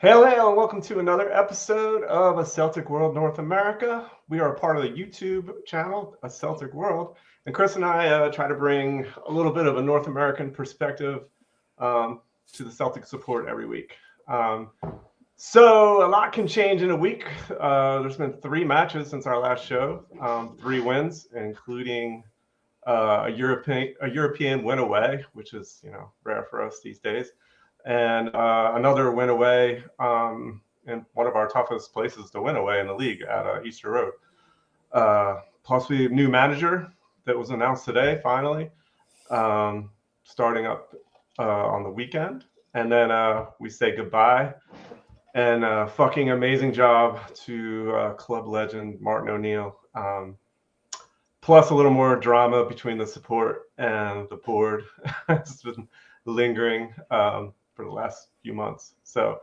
Hail, hail, and welcome to another episode of A Celtic World North America. We are a part of the YouTube channel, A Celtic World, and Chris and I try to bring a little bit of a North American perspective to the Celtic support every week. So a lot can change in a week. There's been 3 matches since our last show, 3 wins, including a European win away, which is rare for us these days, and another win away in one of our toughest places to win away in the league at Easter Road. Plus, we have a new manager that was announced today, finally, starting up on the weekend. And then we say goodbye and fucking amazing job to club legend Martin O'Neill. Plus a little more drama between the support and the board. It's been lingering for the last few months. So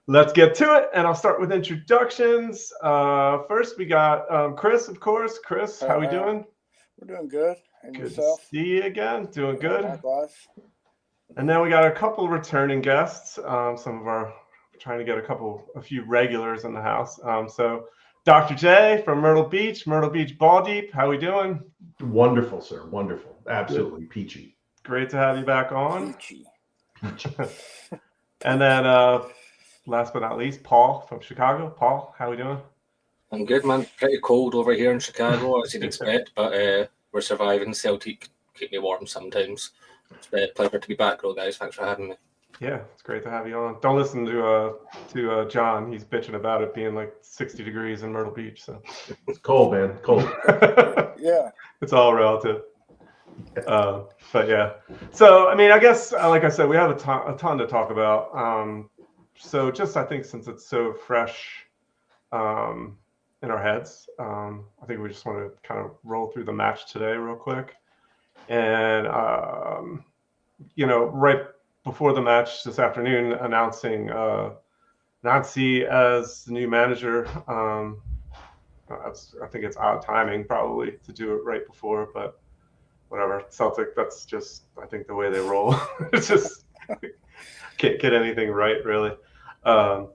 let's get to it, and I'll start with introductions. First, we got Chris, of course. Chris, how we doing? We're doing good. And good yourself? To see you again. Doing good. Likewise. And then we got a couple returning guests. Trying to get a few regulars in the house. So Dr. J from Myrtle Beach Ball Deep. How we doing? Wonderful, sir. Wonderful. Absolutely peachy. Great to have you back on. Peachy. And then last but not least, Paul from Chicago. Paul, how we doing? I'm good, man. Pretty cold over here in Chicago, as you'd expect, but we're surviving. Celtic keep me warm sometimes. It's a pleasure to be back, though, guys. Thanks for having me. Yeah, it's great to have you on. Don't listen to John. He's bitching about it being like 60 degrees in Myrtle Beach. So it's cold, man. Cold. Yeah. It's all relative. But yeah. So, I mean, I guess, like I said, we have a ton to talk about. So just, I think since it's so fresh in our heads, I think we just want to kind of roll through the match today real quick. And, right before the match this afternoon, announcing Nancy as the new manager. I think it's odd timing probably to do it right before, but whatever. Celtic, that's just, I think, the way they roll. It's just can't get anything right, really. But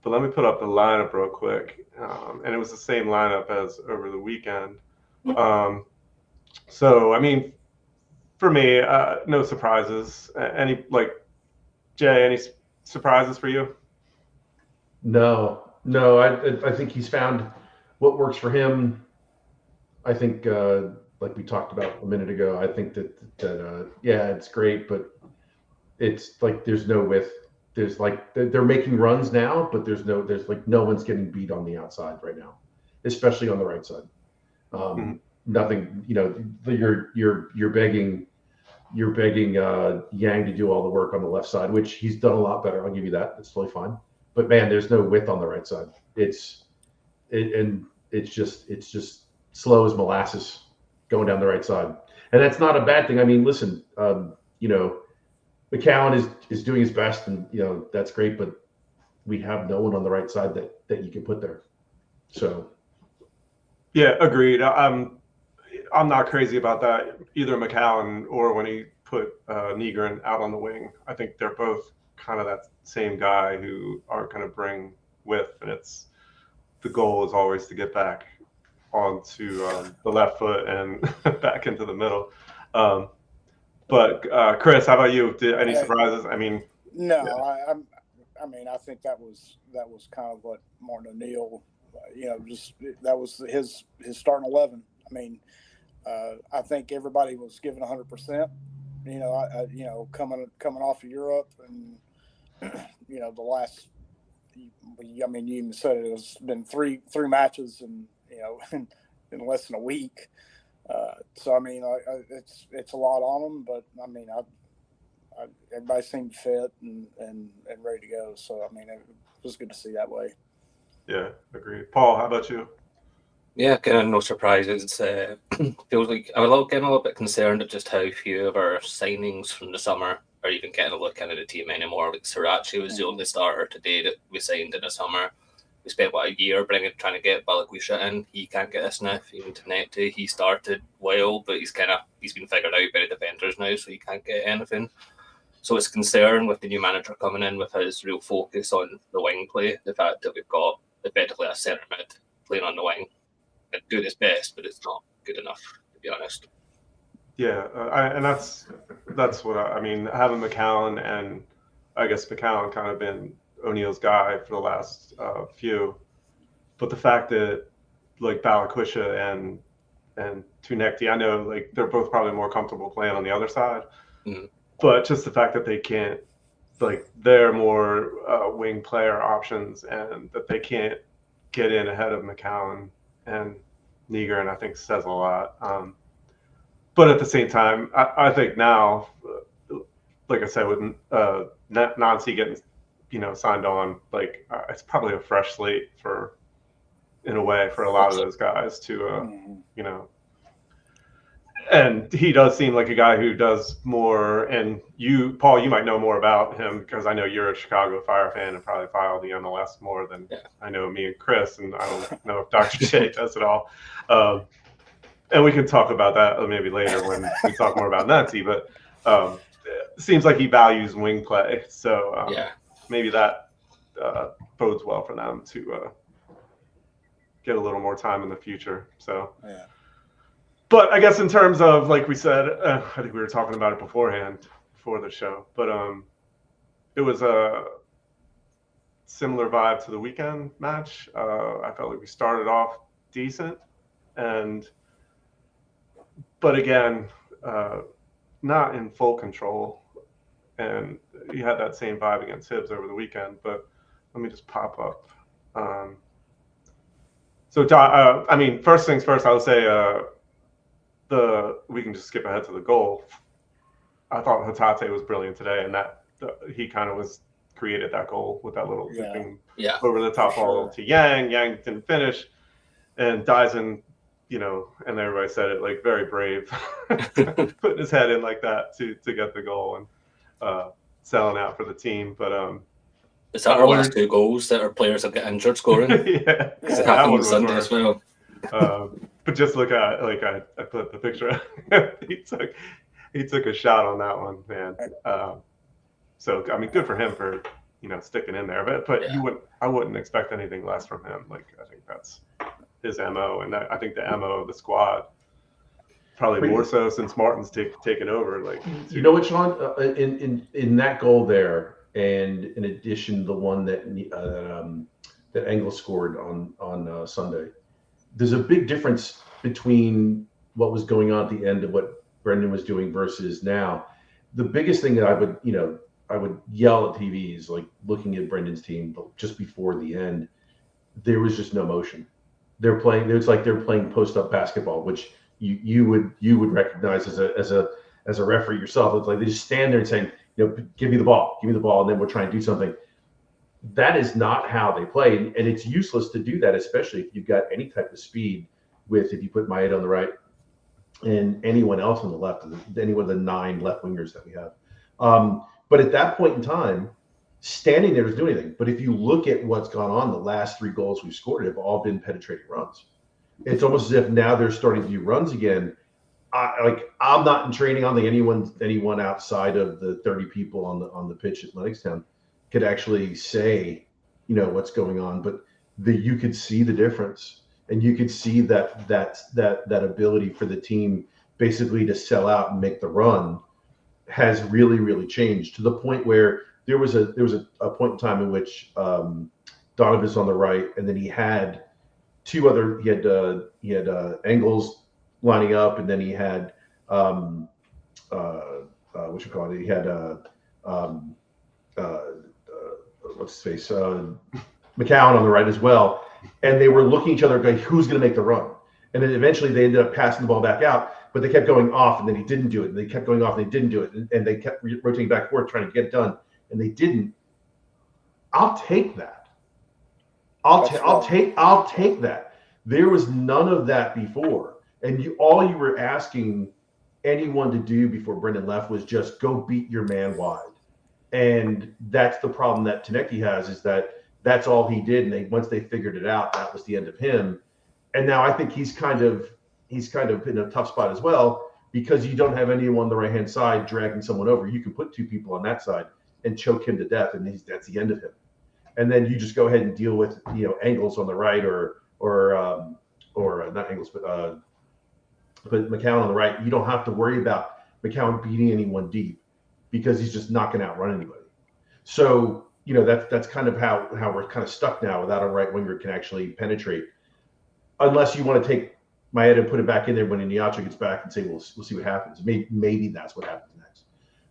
let me put up the lineup real quick. And it was the same lineup as over the weekend. So, I mean, for me, no surprises. Jay, any surprises for you? No. I think he's found what works for him. I think, like we talked about a minute ago, I think that it's great, but it's like there's no width. There's like they're making runs now, but there's no one's getting beat on the outside right now, especially on the right side. Nothing. You're begging Yang to do all the work on the left side, which he's done a lot better. I'll give you that. It's totally fine. But man, there's no width on the right side. It's just slow as molasses going down the right side, and that's not a bad thing. I mean, listen, McCowan is doing his best, and that's great, but we have no one on the right side that you can put there. So, yeah, agreed. I'm not crazy about that, either McCowan or when he put Nygren out on the wing. I think they're both kind of that same guy who aren't going to bring width, and the goal is always to get back onto the left foot and back into the middle. But Chris, how about you? Any surprises? I mean, no. Yeah. I think that was kind of what Martin O'Neill, that was his starting 11. I mean, I think everybody was given 100%. Coming off of Europe, and the last. I mean, you even said it's been three matches, and in less than a week. So I mean, it's a lot on them, but I mean, everybody seemed fit and ready to go. So I mean, it was good to see that way. Yeah, agreed. Paul, how about you? Yeah, kind of no surprises. Feels like I'm getting a little bit concerned at just how few of our signings from the summer are even getting a look into the team anymore. Like Sriracha was the only starter today that we signed in the summer. We spent a year trying to get Balikwisha in. He can't get a sniff. Even Tenete, he started well, but he's been figured out by the defenders now, so he can't get anything. So it's concern with the new manager coming in with his real focus on the wing play, the fact that we've got effectively a centre mid playing on the wing. It doing his best, but it's not good enough, to be honest. Yeah, and that's what I mean. Having McCowan, and I guess McCowan kind of been O'Neill's guy for the last few, but the fact that like Balakwisha and Tunekti, I know like they're both probably more comfortable playing on the other side, but just the fact that they can't, like they're more wing player options, and that they can't get in ahead of McCowan and Neger, and I think says a lot. But at the same time, I think now, like I said, with Nancy getting, signed on, like it's probably a fresh slate in a way, for a lot of those guys to, and he does seem like a guy who does more. And you, Paul, you might know more about him because I know you're a Chicago Fire fan and probably follow the MLS more than I know me and Chris, and I don't know if Dr. J does it all. And we can talk about that maybe later when we talk more about Nancy, but it seems like he values wing play. So maybe that bodes well for them to get a little more time in the future. So, but I guess in terms of, like we said, I think we were talking about it beforehand, before the show, but it was a similar vibe to the weekend match. I felt like we started off decent, but again, not in full control. And you had that same vibe against Hibs over the weekend. But let me just pop up. I mean, first things first, I would say we can just skip ahead to the goal. I thought Hatate was brilliant today, and that he kind of created that goal with that little zipping over the top ball to Yang. Yang didn't finish, and Dyson, and everybody said it, like, very brave, putting his head in like that to get the goal and selling out for the team. But is that our last two goals that our players have got injured scoring? Yeah, because it happened on Sunday as well. But just look at, like, I put the picture. he took a shot on that one, man. So I mean, good for him for sticking in there. But I wouldn't expect anything less from him. Like, I think that's his MO, and I think the MO of the squad, probably more so since Martin's taken over. Like, you know what, Sean, in that goal there, and in addition, the one that Engel scored on Sunday, there's a big difference between what was going on at the end of what Brendan was doing versus now. The biggest thing that I would yell at TVs, like looking at Brendan's team just before the end, there was just no motion. They're playing. It's like they're playing post-up basketball, which you would recognize as a referee yourself. It's like they just stand there and saying, give me the ball, and then we'll try and do something. That is not how they play, and it's useless to do that, especially if you've got any type of speed. If you put Maeda on the right and anyone else on the left, any one of the 9 left wingers that we have. But at that point in time, standing there doesn't do anything. But if you look at what's gone on, the last 3 goals we've scored have all been penetrating runs. It's almost as if now they're starting to do runs again. I'm not in training. I don't think anyone outside of the 30 people on the pitch at Lennoxtown could actually say, what's going on. But you could see the difference, and you could see that ability for the team basically to sell out and make the run has really, really changed, to the point where there was a point in time in which Donovan's on the right, and then he had Engels lining up, and then he had he had what's his face, McCowan on the right as well, and they were looking at each other going, who's going to make the run? And then eventually they ended up passing the ball back out, but they kept going off, and then he didn't do it, and they kept going off, and they didn't do it, and they kept rotating back and forth trying to get it done, and they didn't. I'll take that. I'll take that. There was none of that before, and all you were asking anyone to do before Brendan left was just go beat your man wide. And that's the problem that Tunekti has, is that's all he did, and once they figured it out, that was the end of him. And now I think he's kind of in a tough spot as well, because you don't have anyone on the right hand side dragging someone over. You can put 2 people on that side and choke him to death, and that's the end of him. And then you just go ahead and deal with Angles on the right or not Angles, but McCown on the right. You don't have to worry about McCown beating anyone deep because he's just not going to outrun anybody. So that's kind of how we're kind of stuck now without a right winger can actually penetrate, unless you want to take Maeda and put it back in there when Iñárritu gets back and say, we'll see what happens. Maybe that's what happens next.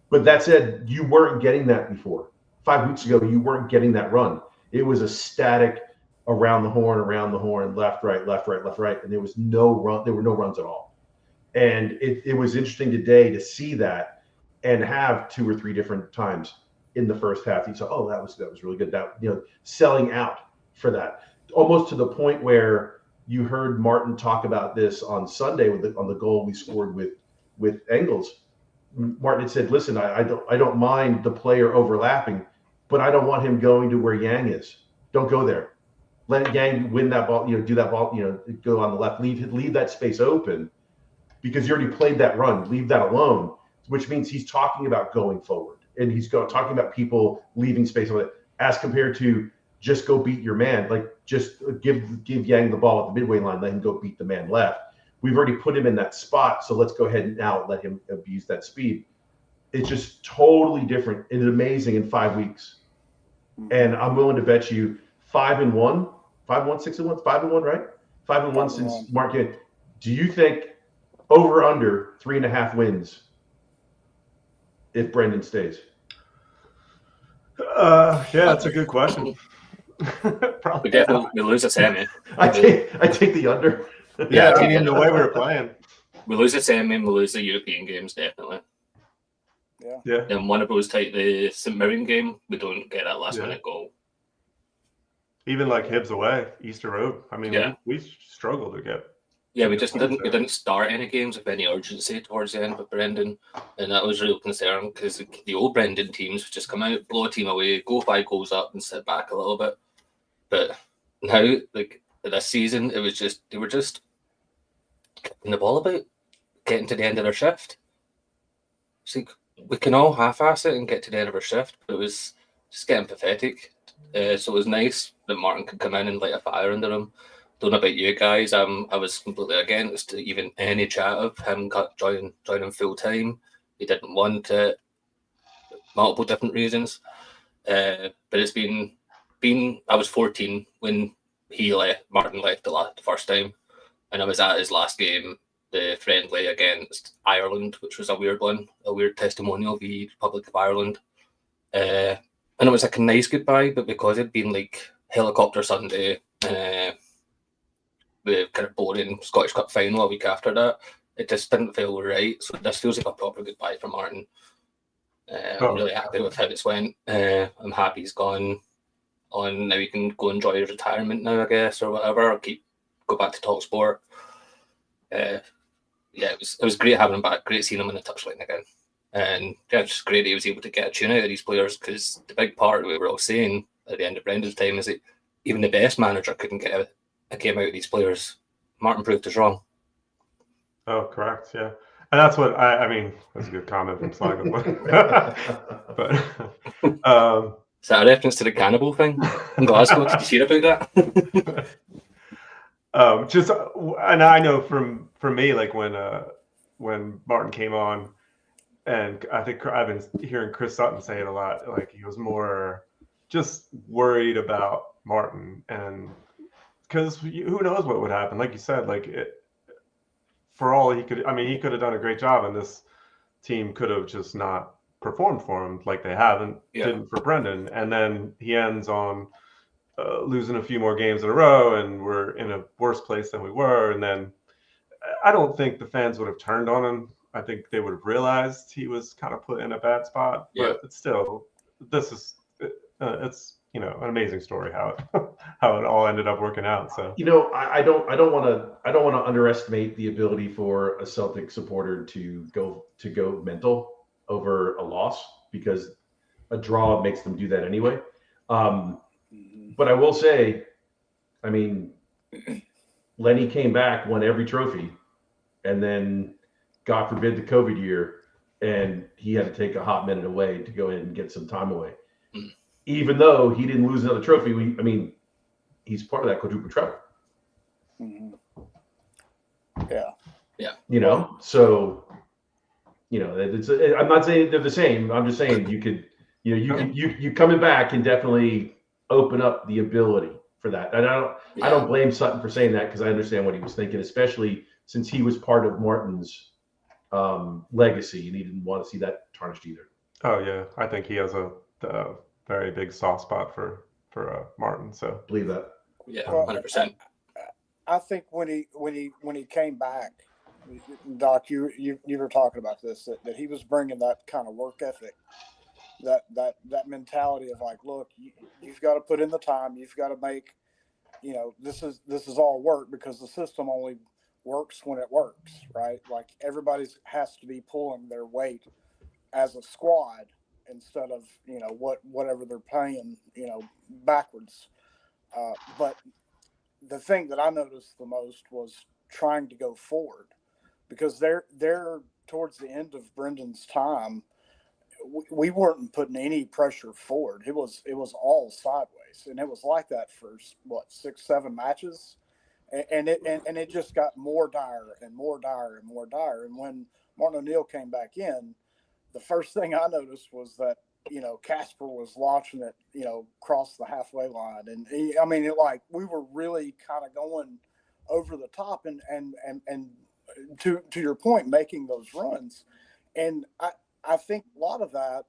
But that said, you weren't getting that before. 5 weeks ago, you weren't getting that run. It was a static around the horn, left, right, and there was no run. There were no runs at all. And it was interesting today to see that and have 2 or 3 different times in the first half. You saw, that was really good. That selling out for that, almost to the point where you heard Martin talk about this on Sunday on the goal we scored with Engels. Martin had said, "Listen, I don't mind the player overlapping, but I don't want him going to where Yang is. Don't go there. Let Yang win that ball. Do that ball. Go on the left. Leave that space open, because you already played that run. Leave that alone." Which means he's talking about going forward, and he's talking about people leaving space on it, as compared to just go beat your man. Like, just give Yang the ball at the midway line, let him go beat the man left. We've already put him in that spot, so let's go ahead and now let him abuse that speed. It's just totally different. It's amazing in 5 weeks. And I'm willing to bet you 5-1, 6-1, 5-1, right? 5-1 since Mark. Do you think over under 3.5 wins if Brendan stays? Yeah, that's a good question. We definitely lose a semi. I take the under. Yeah, I mean, the way we were playing. We lose a semi and we lose the European games, definitely. Yeah. And one of those type, the St. Mirren game, we don't get that last minute goal. Even like Hibs away, Easter Road. I mean, we struggled to get. Yeah, we didn't start any games with any urgency towards the end with Brendan, and that was a real concern, because the old Brendan teams would just come out, blow a team away, go 5 goals up, and sit back a little bit. But now, like this season, they were just kicking the ball about, getting to the end of their shift. It's like, we can all half-ass it and get to the end of our shift, but it was just getting pathetic. So it was nice that Martin could come in and light a fire under him. Don't know about you guys. I was completely against even any chat of him joining full time. He didn't want it, multiple different reasons. But it's been. I was 14 when Martin left the first time, and I was at his last game, the friendly against Ireland, which was a weird one, a weird testimonial of the Republic of Ireland. And it was like a nice goodbye, but because it'd been like Helicopter Sunday, the kind of boring Scottish Cup final a week after that, it just didn't feel right. So this feels like a proper goodbye for Martin. I'm really happy with how this went. I'm happy he's gone on. Now he can go enjoy his retirement now, I guess, or whatever. Or go back to talk sport. It was great having him back. Great seeing him in the touchline again. And it's just great that he was able to get a tune out of these players, because the big part we were all saying at the end of Brendan's time is that even the best manager couldn't get a game out of these players. Martin proved us wrong. Oh, correct. Yeah. And that's what I mean, that's a good comment from Sligo. But is that a reference to the cannibal thing in Glasgow? Did you hear about that? And I know for me, like when Martin came on, and I think I've been hearing Chris Sutton say it a lot, like he was more just worried about Martin, and because who knows what would happen. Like you said, like for all he could, I mean, he could have done a great job, and this team could have just not performed for him like they didn't for Brendan. And then he ends on losing a few more games in a row, and we're in a worse place than we were. And then I don't think the fans would have turned on him. I think they would have realized he was kind of put in a bad spot. But it's still, it's an amazing story how it all ended up working out. So I don't want to underestimate the ability for a Celtic supporter to go mental over a loss, because a draw makes them do that anyway. But I will say, I mean, Lenny came back, won every trophy, and then God forbid, the COVID year, and he had to take a hot minute away to go in and get some time away. Mm. Even though he didn't lose another trophy, he's part of that quadruple treble. Mm-hmm. Yeah. So I'm not saying they're the same. I'm just saying you coming back can definitely open up the ability for that. And I don't blame Sutton for saying that, because I understand what he was thinking, especially since he was part of Martin's legacy, and he didn't want to see that tarnished either. Oh yeah, I think he has a very big soft spot for Martin. So Believe that. Yeah, 100%. I think when he came back, Doc, you were talking about this, that he was bringing that kind of work ethic, that mentality of like, look, you've got to put in the time, you've got to make, this is all work, because the system only works when it works, right? Like everybody's has to be pulling their weight as a squad instead of whatever they're playing backwards. But the thing that I noticed the most was trying to go forward, because they're towards the end of Brendan's time, we weren't putting any pressure forward. It was all sideways, and it was like that for 6-7 matches, and it just got more dire and more dire and more dire. And when Martin O'Neill came back in, the first thing I noticed was that Casper was launching it across the halfway line, and we were really kind of going over the top and to your point, making those runs. And I think a lot of that,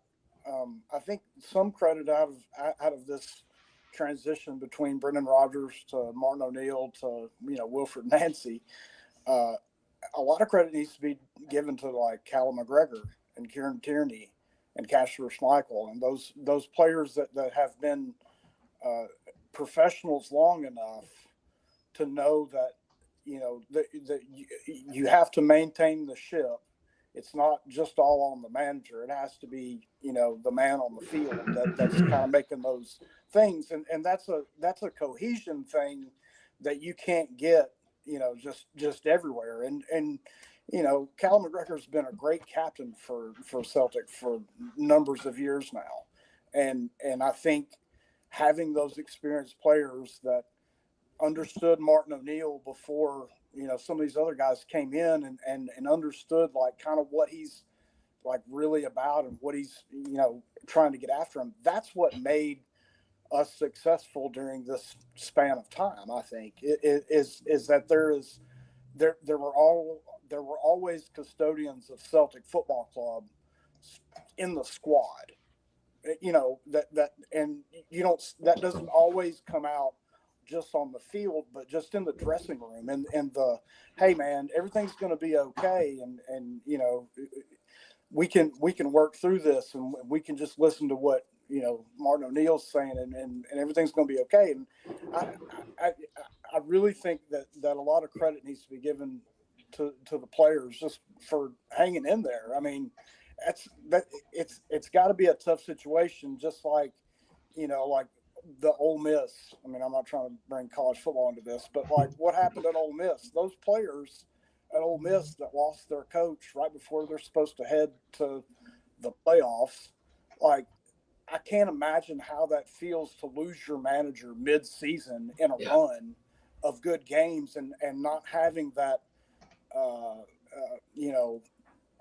I think some credit out of this transition between Brendan Rodgers to Martin O'Neill to Wilfred Nancy, a lot of credit needs to be given to like Callum McGregor and Kieran Tierney and Casper Schmeichel, and those players that have been professionals long enough to know that that you have to maintain the ship. It's not just all on the manager. It has to be the man on the field that's kind of making those things, and that's a cohesion thing that you can't get just everywhere. And Callum McGregor's been a great captain for Celtic for numbers of years now. And I think having those experienced players that understood Martin O'Neill before, some of these other guys came in and understood like kind of what he's like really about and what he's, trying to get after him. That's what made us successful during this span of time. I think it is that there were always custodians of Celtic Football Club in the squad, that doesn't always come out just on the field, but just in the dressing room and the, hey man, everything's going to be okay. And we can work through this, and we can just listen to what, Martin O'Neill's saying, and everything's going to be okay. And I really think that a lot of credit needs to be given to the players just for hanging in there. I mean, it's got to be a tough situation, just like, like the Ole Miss. I mean, I'm not trying to bring college football into this, but like what happened at Ole Miss, those players at Ole Miss that lost their coach right before they're supposed to head to the playoffs, like I can't imagine how that feels to lose your manager mid-season in a run of good games and not having that,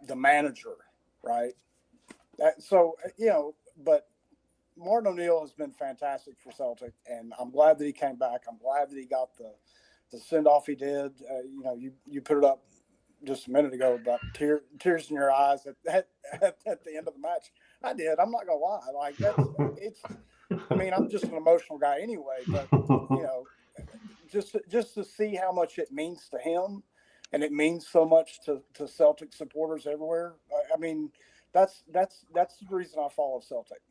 the manager, right? But Martin O'Neill has been fantastic for Celtic, and I'm glad that he came back. I'm glad that he got the send-off he did. You put it up just a minute ago about tears in your eyes at the end of the match. I did. I'm not gonna lie. Like I'm just an emotional guy anyway, but just to see how much it means to him, and it means so much to Celtic supporters everywhere. I mean, that's the reason I follow Celtic.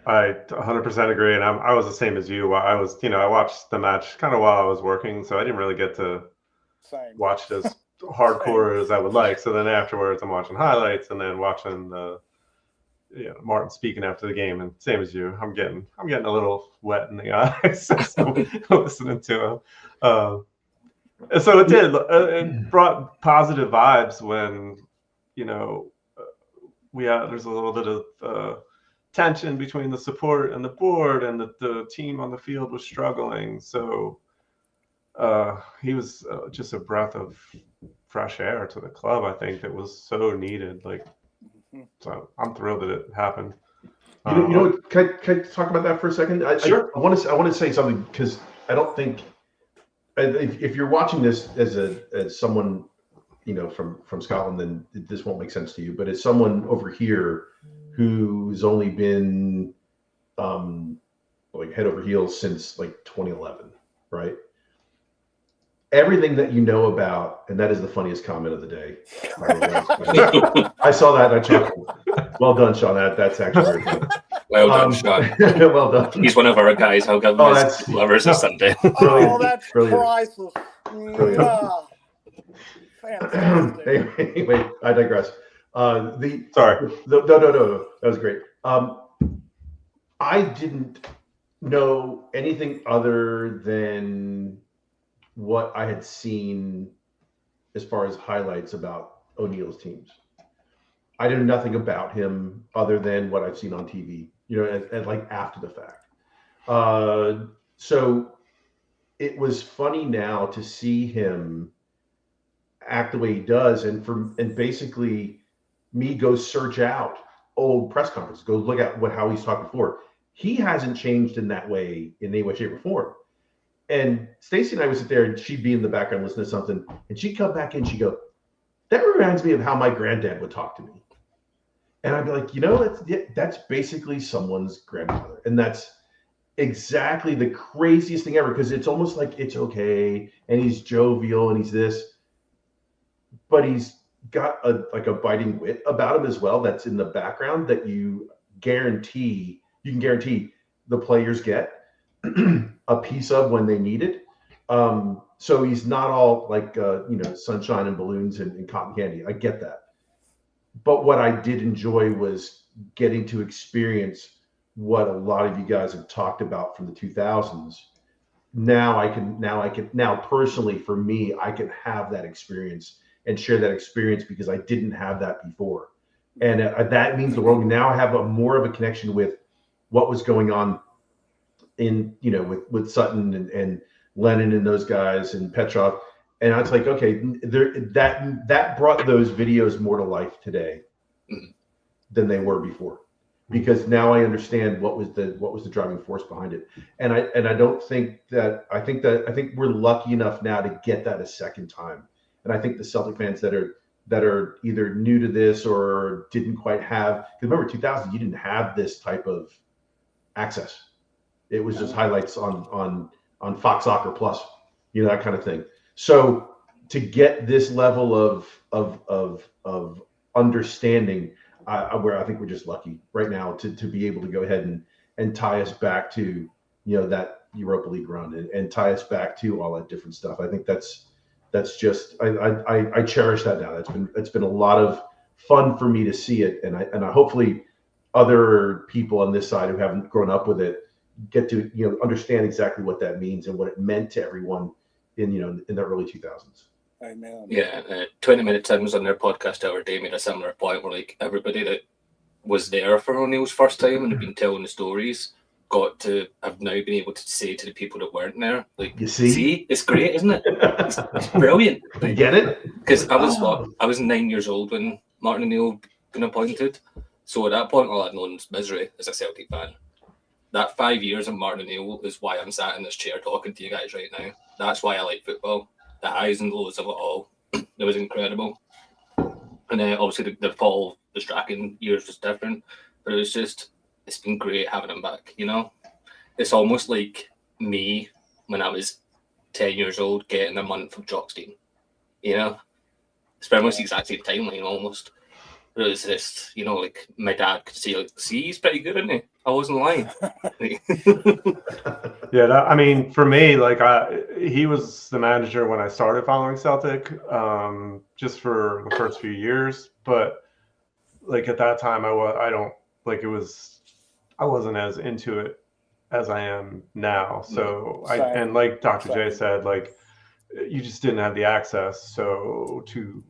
I 100% agree, and I was the same as you. I was, I watched the match kind of while I was working, so I didn't really get to watch it as hardcore as I would like. So then afterwards, I'm watching highlights and then watching Martin speaking after the game, and same as you, I'm getting a little wet in the eyes listening to him. So it did. It brought positive vibes when, you know, there's a little bit of tension between the support and the board, and the team on the field was struggling. So he was just a breath of fresh air to the club. I think that was so needed. Like, so I'm thrilled that it happened. You know what? Can I talk about that for a second? Sure. I want to say something, because I don't think, if you're watching this as someone, you know, from Scotland, then this won't make sense to you. But as someone over here who's only been like head over heels since like 2011, right? Everything that you know about, and that is the funniest comment of the day. I saw that and I chuckled. Well done, Sean. That's actually very funny. Well done, Sean. Well done. He's one of our guys. I'll give him his lovers this Sunday. Oh, that's Brilliant. priceless. Brilliant. Fantastic. Anyway, I digress. Sorry. No. That was great. I didn't know anything other than what I had seen as far as highlights about O'Neill's teams. I knew nothing about him other than what I've seen on TV, you know, and like after the fact. So it was funny now to see him act the way he does, and basically me go search out old press conferences, go look at how he's talked before. He hasn't changed in that way, in any way, shape, or form. And Stacy and I would sit there, and she'd be in the background listening to something, and she'd come back in, she'd go, "That reminds me of how my granddad would talk to me." And I'd be like, you know, that's basically someone's grandmother. And that's exactly the craziest thing ever, because it's almost like it's okay, and he's jovial, and he's this, but he's got a biting wit about him as well that's in the background that you can guarantee the players get a piece of when they need it. So he's not all like sunshine and balloons and cotton candy. I get that. But what I did enjoy was getting to experience what a lot of you guys have talked about from the 2000s. Now personally, for me, I can have that experience and share that experience because I didn't have that before. And that means the world. Now I have more of a connection with what was going on in, with Sutton and Lennon and those guys and Petrov. And I was like, okay, that brought those videos more to life today than they were before, because now I understand what was the driving force behind it. And I think we're lucky enough now to get that a second time. And I think the Celtic fans that are either new to this or didn't quite have, because remember 2000, you didn't have this type of access. It was just highlights on Fox Soccer Plus, that kind of thing. So to get this level of understanding, where I think we're just lucky right now to be able to go ahead and tie us back to that Europa League run and tie us back to all that different stuff. I think that's just I cherish that now. It's been a lot of fun for me to see it, and I hopefully other people on this side who haven't grown up with it get to understand exactly what that means and what it meant to everyone in the early 2000s. Amen. Yeah, 20 Minute Times on their podcast the other day made a similar point where like everybody that was there for O'Neill's first time and had been telling the stories got to have now been able to say to the people that weren't there, like, you see, it's great, isn't it? It's brilliant. Like, you get it? Because I was 9 years old when Martin O'Neill been appointed, so at that point all I'd known was misery as a Celtic fan. That 5 years of Martin O'Neill is why I'm sat in this chair talking to you guys right now. That's why I like football. The highs and lows of it all. It was incredible. And then obviously the fall, the Strachan years was different. But it's been great having him back, It's almost like me when I was 10 years old getting a month of Jockstein, It's pretty much the exact same timeline almost. But it was just, like my dad could see, he's pretty good, isn't he? I wasn't lying. Yeah, for me, he was the manager when I started following Celtic, just for the first few years. But at that time, I wasn't as into it as I am now. So and like Dr. J said, you just didn't have the access. So to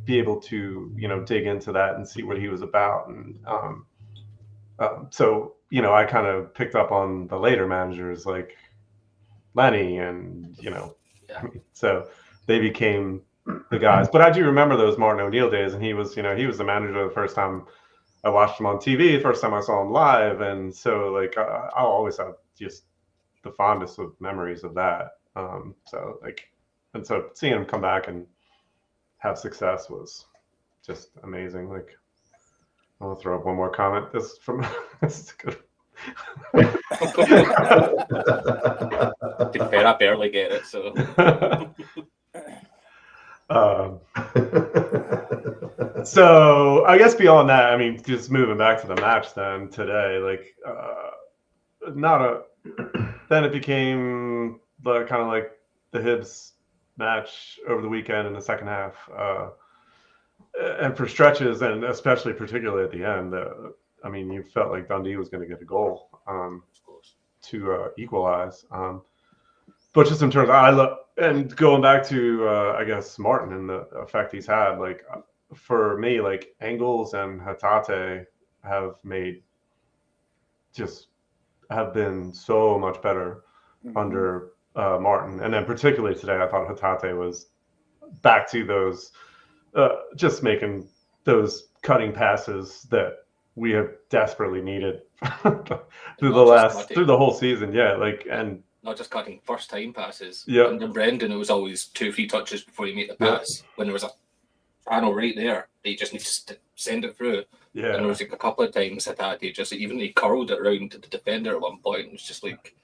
be able to, dig into that and see what he was about. And so, I kind of picked up on the later managers like Lenny and, so they became the guys. But I do remember those Martin O'Neill days, and he was the manager the first time I watched him on TV, the first time I saw him live. And so like, I'll always have just the fondest of memories of that. So seeing him come back and have success was just amazing. Like, I want to throw up one more comment. This is good. To be fair, I barely get it, so. So I guess beyond that, I mean, just moving back to the match then today, like, then it became the kind of like the Hibs match over the weekend in the second half. And for stretches, and especially particularly at the end, I mean, you felt like Dundee was going to get a goal to equalize. But just in terms of, and going back to, I guess, Martin and the effect he's had, like, for me, like, Engels and Hatate have been so much better under Martin. And then particularly today, I thought Hatate was back to those, just making those cutting passes that we have desperately needed through the whole season. Yeah, like, and not just cutting first time passes. Yeah. Under Brendan, it was always 2-3 touches before you make the pass. Yeah. When there was a channel right there, you just need to send it through. Yeah. And there was like a couple of times that he curled it around to the defender at one point. It was just like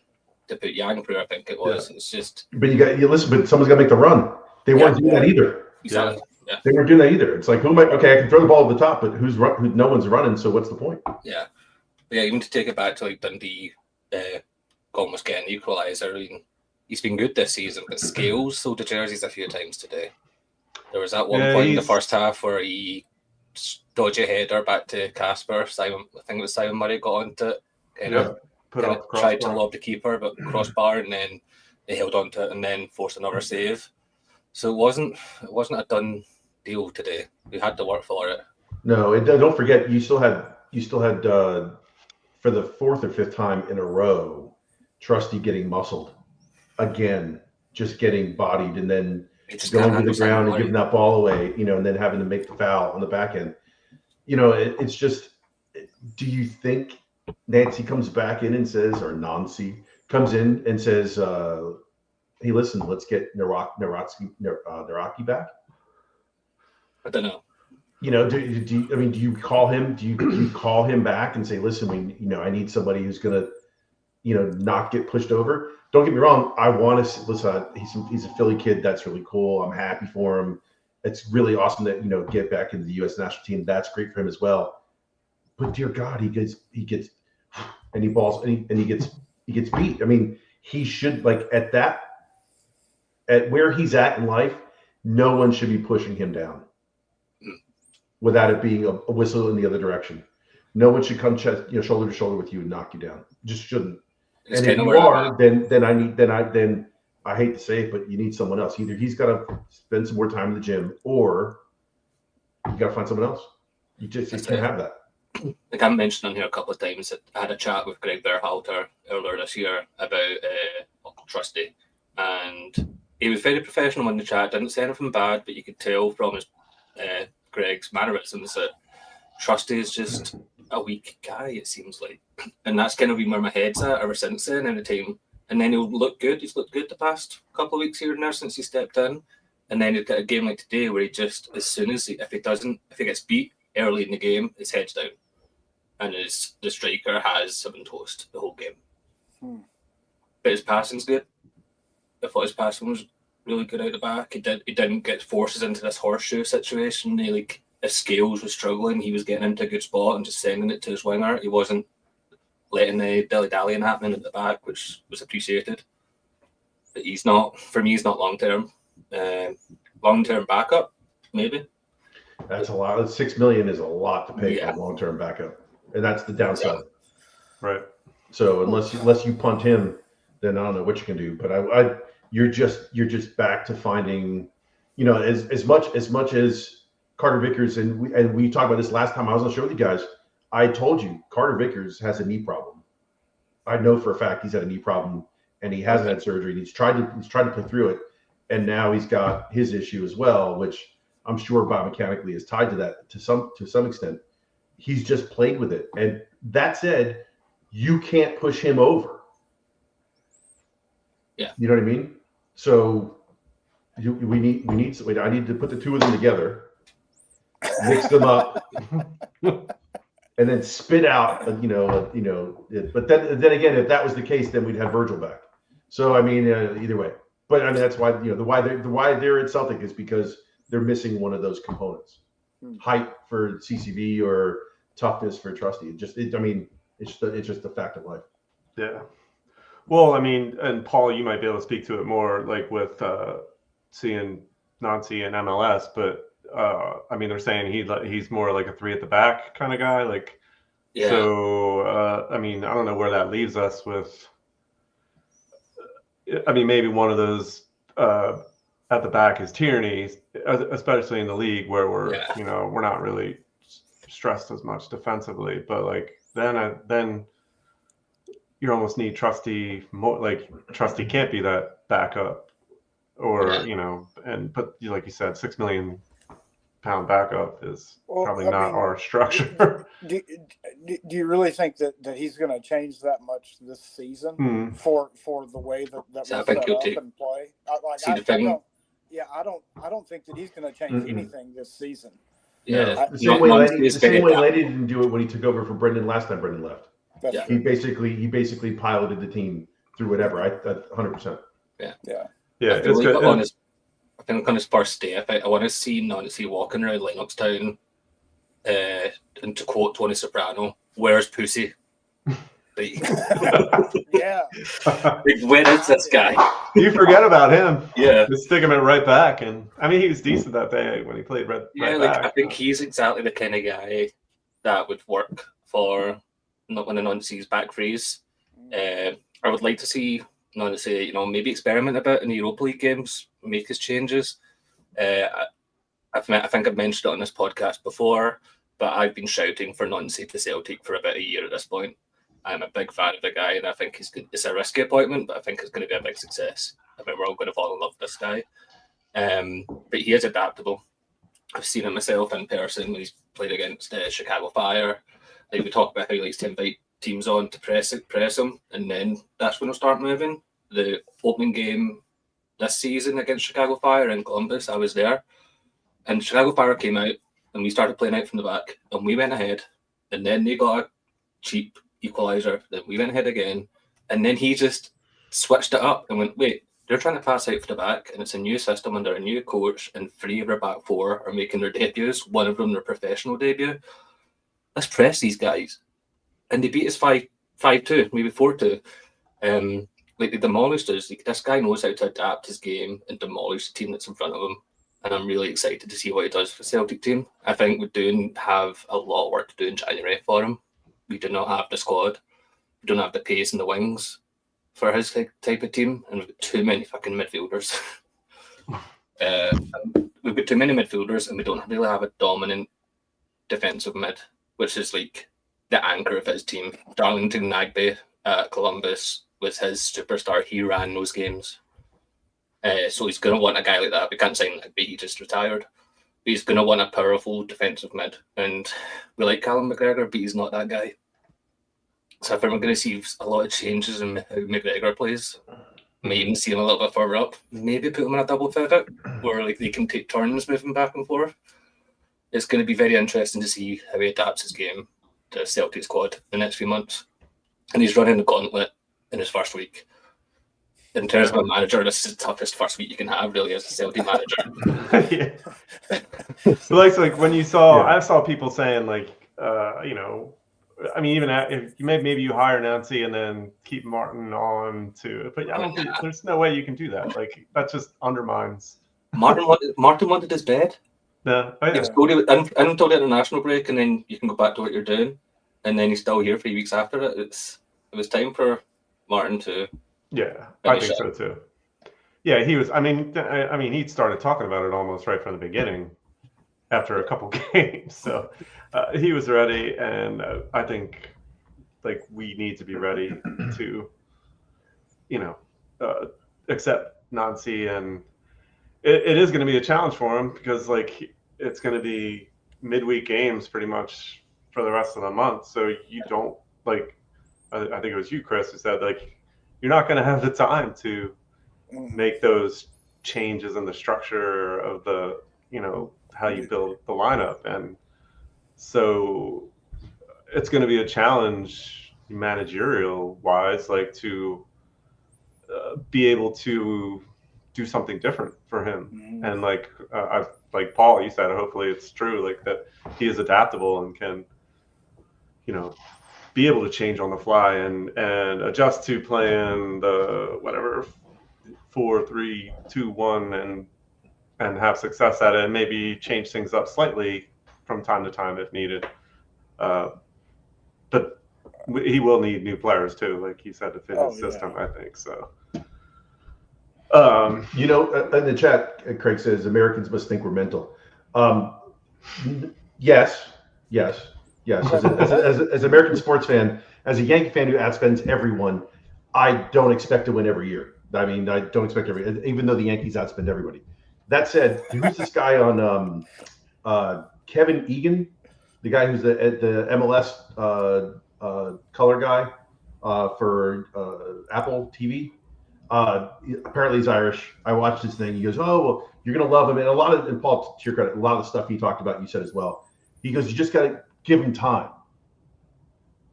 to put Yang through, I think it was. Yeah. It's just. But but someone's got to make the run. They weren't doing that either. Exactly. Yeah. They weren't doing that either. It's like, I can throw the ball at the top, but no one's running, so what's the point? Yeah. But yeah, even to take it back to like Dundee almost getting the equaliser, I mean, he's been good this season, but Scales sold the jerseys a few times today. There was that one point in the first half where he dodgy header back to Casper. I think it was Simon Murray got onto it, tried to lob the keeper, but crossbar, and then they held onto it and then forced another save. So it wasn't a done deal today. We had to work for it. No, don't forget, you still had for the fourth or fifth time in a row, Trusty getting muscled again, just getting bodied, and then going to the ground and giving that ball away, and then having to make the foul on the back end. It's just, do you think Nancy comes back in and says, or Nancy comes in and says, hey, listen, let's get Naraki back? I don't know. Do you call him? Do you call him back and say, listen, I need somebody who's gonna, not get pushed over? Don't get me wrong. I want to listen. He's a Philly kid. That's really cool. I'm happy for him. It's really awesome that get back into the U.S. national team. That's great for him as well. But dear God, he gets and he balls and he gets beat. I mean, he should, like, at where he's at in life, no one should be pushing him down without it being a whistle in the other direction. No one should come shoulder to shoulder with you and knock you down. Just shouldn't. And if you are, then I hate to say it, but you need someone else. Either he's got to spend some more time in the gym, or you got to find someone else. You can't have that. Like I mentioned on here a couple of times that I had a chat with Greg Berhalter earlier this year about Trusty, and he was very professional in the chat. Didn't say anything bad, but you could tell from his Greg's mannerisms that Trusty is just a weak guy, it seems like, and that's kind of been where my head's at ever since then. Anytime, and then he'll look good. He's looked good the past couple of weeks here and there since he stepped in, and then he'll get a game like today where he just, as soon as if he gets beat early in the game, his head's down, and the striker has him toast the whole game. But his passing's good. I thought his passing was really good out the back. He didn't get forces into this horseshoe situation. If Scales was struggling, he was getting into a good spot and just sending it to his winger. He wasn't letting the dilly-dallying happening at the back, which was appreciated. But he's not long-term. Long-term backup, maybe. That's a lot. $6 million is a lot to pay for long-term backup. And that's the downside. Right. So unless you punt him, then I don't know what you can do. But you're just back to finding, as much as Carter Vickers, and we talked about this last time I was on the show with you guys. I told you Carter Vickers has a knee problem. I know for a fact he's had a knee problem, and he hasn't had surgery. He's tried to play through it, and now he's got his issue as well, which I'm sure biomechanically is tied to that to some extent. He's just played with it, and that said, you can't push him over. Yeah, you know what I mean. So I need to put the two of them together, mix them up, and then spit out, But then again, if that was the case, then we'd have Virgil back. So I mean, either way. But I mean, that's why the why they're at Celtic is because they're missing one of those components: height for CCV or toughness for Trusty. It's just a fact of life. Yeah. Well, I mean, and Paul, you might be able to speak to it more, like with seeing Nancy and MLS, but I mean, they're saying he's more like a 3 at the back kind of guy. Like, yeah. So, I mean, I don't know where that leaves us with, I mean, maybe one of those at the back is Tierney, especially in the league where we're not really stressed as much defensively, but like then you almost need Trusty more. Like Trusty can't be that backup, or but like you said, £6 million backup is probably not our structure. Do you really think that he's going to change that much this season for the way that we're set up and play? I don't think that he's going to change anything this season. Yeah, the same way Lady didn't do it when he took over for Brendan last time Brendan left. He basically piloted the team through whatever. 100%. Yeah. I think on his first day, I want to see Nancy walking around Lennoxtown, and to quote Tony Soprano, "Where's Pussy?" Yeah. Like, where is this guy? You forget about him. Yeah. Just sticking it right back, and I mean, he was decent that day when he played right back. I think he's exactly the kind of guy that would work for not one of Nancy's back threes. I would like to see Nancy, maybe experiment a bit in the Europa League games, make his changes. I think I've mentioned it on this podcast before, but I've been shouting for Nancy to Celtic for about a year at this point. I'm a big fan of the guy, and I think it's a risky appointment, but I think it's going to be a big success. I think we're all going to fall in love with this guy. But he is adaptable. I've seen it myself in person when he's played against Chicago Fire. Like, we talk about how he likes to invite teams on to press him, and then that's when he'll start moving. The opening game this season against Chicago Fire in Columbus, I was there, and Chicago Fire came out, and we started playing out from the back, and we went ahead, and then they got a cheap equaliser, then we went ahead again, and then he just switched it up and went, wait, they're trying to pass out for the back, and it's a new system under a new coach, and 3 of their back 4 are making their debuts, one of them their professional debut. Let's press these guys. And they beat us 5-2, maybe 4-2. Like, they demolished us. Like, this guy knows how to adapt his game and demolish the team that's in front of him. And I'm really excited to see what he does for the Celtic team. I think we do have a lot of work to do in January for him. We do not have the squad. We don't have the pace and the wings for his type of team. And we've got too many fucking midfielders. We've got too many midfielders, and we don't really have a dominant defensive mid, which is like the anchor of his team. Darlington Nagbe at Columbus was his superstar. He ran those games. So he's going to want a guy like that. We can't sign Nagbe, he just retired. But he's going to want a powerful defensive mid. And we like Callum McGregor, but he's not that guy. So I think we're going to see a lot of changes in how McGregor plays. Maybe even see him a little bit further up. Maybe put him in a double pivot where like they can take turns moving back and forth. It's going to be very interesting to see how he adapts his game to the Celtic squad the next few months. And he's running the gauntlet in his first week. In terms of a manager, this is the toughest first week you can have, really, as a Celtic manager. Like when you saw, I saw people saying, like, I mean, even if maybe you hire Nancy and then keep Martin on to, but I don't think there's no way you can do that. Like, that just undermines. Martin wanted his bed. Yeah. Until the international break, and then you can go back to what you're doing, and then he's still here 3 weeks after it. It was time for Martin to. Yeah, I think so too. Yeah, he was. I mean, he started talking about it almost right from the beginning after a couple games. So he was ready, and I think like we need to be ready to, accept Nancy, and it is going to be a challenge for him because like it's going to be midweek games pretty much for the rest of the month. So you don't like. I think it was you, Chris, who said like you're not going to have the time to make those changes in the structure of the how you build the lineup, and so it's going to be a challenge managerial wise, like to be able to do something different for him. And like like Paul, you said, hopefully it's true, like that he is adaptable and can be able to change on the fly and adjust to playing the whatever 4-3-2-1 and have success at it, and maybe change things up slightly from time to time if needed. But he will need new players too, like he said, to fit his system. I think so. In the chat, Craig says Americans must think we're mental. Yes. As an American sports fan, as a Yankee fan who outspends everyone, I don't expect to win every year. I mean, I don't expect even though the Yankees outspend everybody. That said, who's this guy on Kevin Egan, the guy who's the MLS color guy for Apple TV? Apparently he's Irish. I watched his thing. He goes, "Oh, well, you're gonna love him." And Paul, to your credit, a lot of the stuff he talked about, you said as well. He goes, "You just gotta give him time."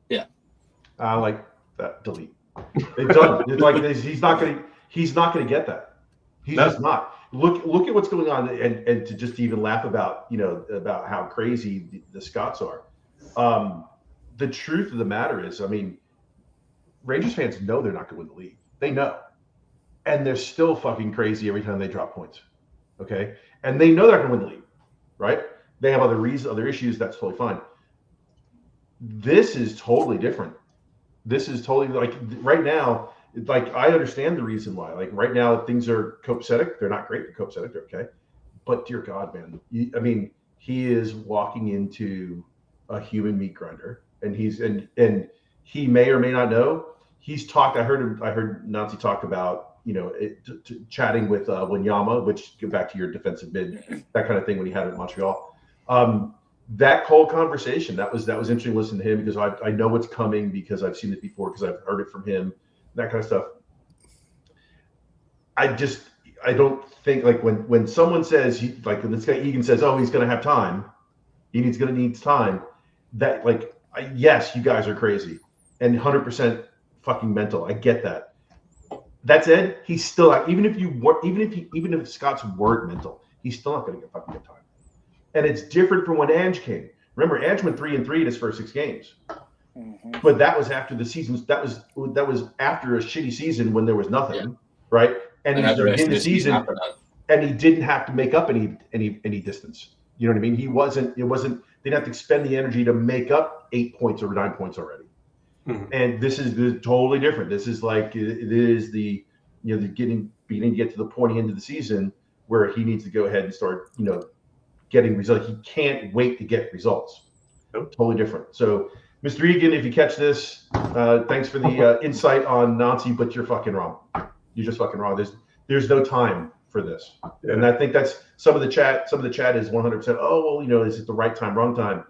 Yeah, I like that. Delete. It's done. It's like he's not gonna get that. He's just not. Look at what's going on, and to just even laugh about about how crazy the Scots are. The truth of the matter is, I mean, Rangers fans know they're not going to win the league. They know. And they're still fucking crazy every time they drop points. Okay? And they know they're not going to win the league, right? They have other issues. That's totally fine. This is totally different. This is totally like right now, like I understand the reason why. Like right now, things are copacetic. They're not great for copacetic. They're okay. But dear God, man, I mean, he is walking into a human meat grinder, and he may or may not know. He's talked. I heard Nancy talk about chatting with Wanyama, which get back to your defensive mid, that kind of thing when he had it in Montreal. That whole conversation that was interesting to listen to him because I know what's coming because I've seen it before because I've heard it from him, that kind of stuff. I don't think like when someone says like when this guy Egan says, oh, he's going to have time, he's going to need time. That like yes, you guys are crazy and 100% fucking mental. I get that. That said, he's still even if Scott's weren't mental, he's still not going to get fucking good time. And it's different from when Ange came. Remember, Ange went 3-3 in his first 6 games, but that was after the season. That was after a shitty season when there was nothing, right? And he's in the season, and he didn't have to make up any distance. You know what I mean? They didn't have to expend the energy to make up 8 points or 9 points already. And this is totally different. This is like it is the beginning to get to the pointy end of the season where he needs to go ahead and start getting results. He can't wait to get results. Totally different. So, Mr. Egan, if you catch this, thanks for the insight on Nancy, but you're fucking wrong. You're just fucking wrong. There's no time for this, and I think that's some of the chat. Some of the chat is 100%. Oh well, is it the right time, wrong time?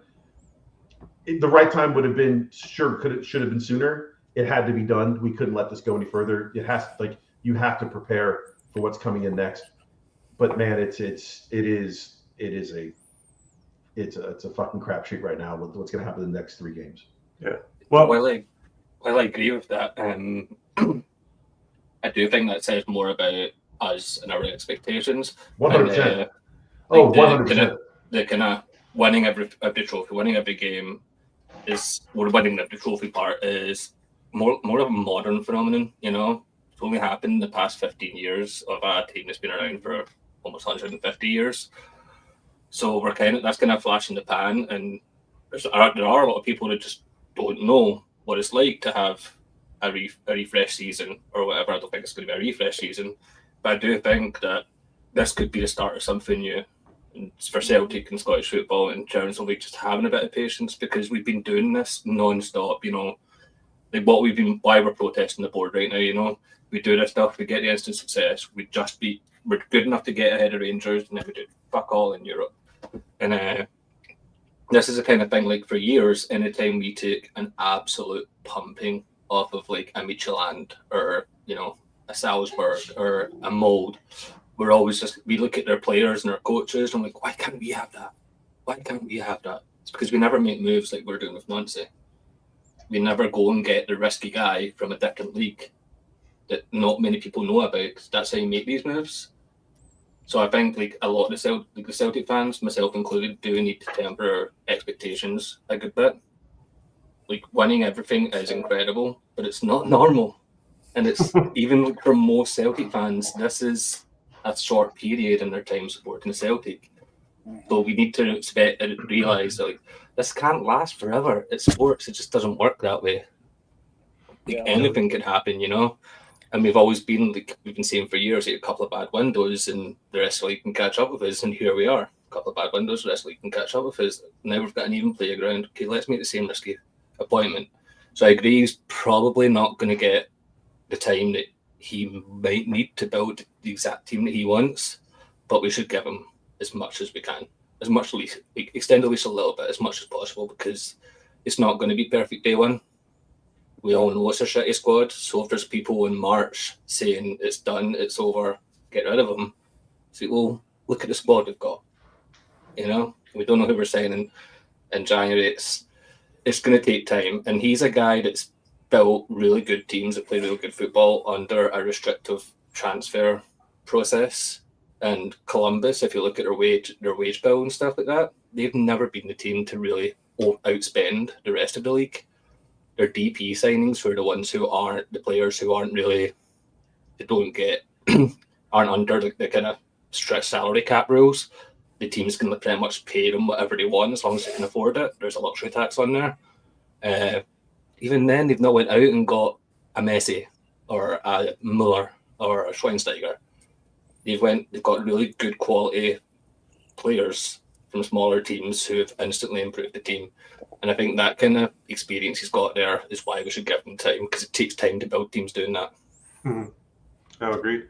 The right time would have been should have been sooner. It had to be done. We couldn't let this go any further. You have to prepare for what's coming in next. But man, it's a fucking crapshoot right now with what's going to happen in the next 3 games. Yeah. Well, I agree with that. I do think that says more about us and our expectations. 100%. 100%. The kind of winning every trophy, winning every game we're winning every trophy part is more of a modern phenomenon. It's only happened in the past 15 years of a team that's been around for almost 150 years. So that's kind of flash in the pan, and there are a lot of people that just don't know what it's like to have a refresh season or whatever. I don't think it's going to be a refresh season, But I do think that this could be the start of something new for Celtic and Scottish football in terms of like just having a bit of patience, because we've been doing this non-stop, you know, like why we're protesting the board right now, you know. We do this stuff, we get the instant success, we're good enough to get ahead of Rangers, and then we do fuck all in Europe. And this is the kind of thing, like for years, anytime we took an absolute pumping off of like a Midtjylland or, you know, a Salzburg or a Mold, we look at their players and their coaches and I'm like, why can't we have that? Why can't we have that? It's because we never make moves like we're doing with Nancy. We never go and get the risky guy from a different league that not many people know about, because that's how you make these moves. So I think like a lot of the Celtic fans, myself included, do need to temper expectations a good bit. Like winning everything is incredible, but it's not normal. And it's even like, for most Celtic fans, this is a short period in their time supporting Celtic. So we need to expect and realise that like, this can't last forever. It's sports. It just doesn't work that way. Like anything could happen, you know. And we've always been like we've been saying for years, like, a couple of bad windows and the rest of the league can catch up with us. And here we are, a couple of bad windows, the rest of the league can catch up with us. Now we've got an even playground. Okay, let's make the same risky appointment. So I agree, he's probably not going to get the time that he might need to build the exact team that he wants, but we should give him as much as we can, as much least, extend the lease a little bit, as much as possible, because it's not going to be perfect day one. We all know it's a shitty squad, so if there's people in March saying it's done, it's over, get rid of them, so well, look at the squad we've got. You know, we don't know who we're signing in January. It's going to take time, and he's a guy that's built really good teams that play really good football under a restrictive transfer process. And Columbus, if you look at their wage bill and stuff like that, they've never been the team to really outspend the rest of the league. Their DP signings for the ones who aren't the players who aren't really, they don't get, aren't under the kind of strict salary cap rules. The teams can pretty much pay them whatever they want as long as they can afford it. There's a luxury tax on there. Even then, they've not went out and got a Messi or a Muller or a Schweinsteiger. They've got really good quality players from smaller teams who have instantly improved the team. And I think that kind of experience he's got there is why we should give him time, because it takes time to build teams doing that. Mm-hmm. I agree.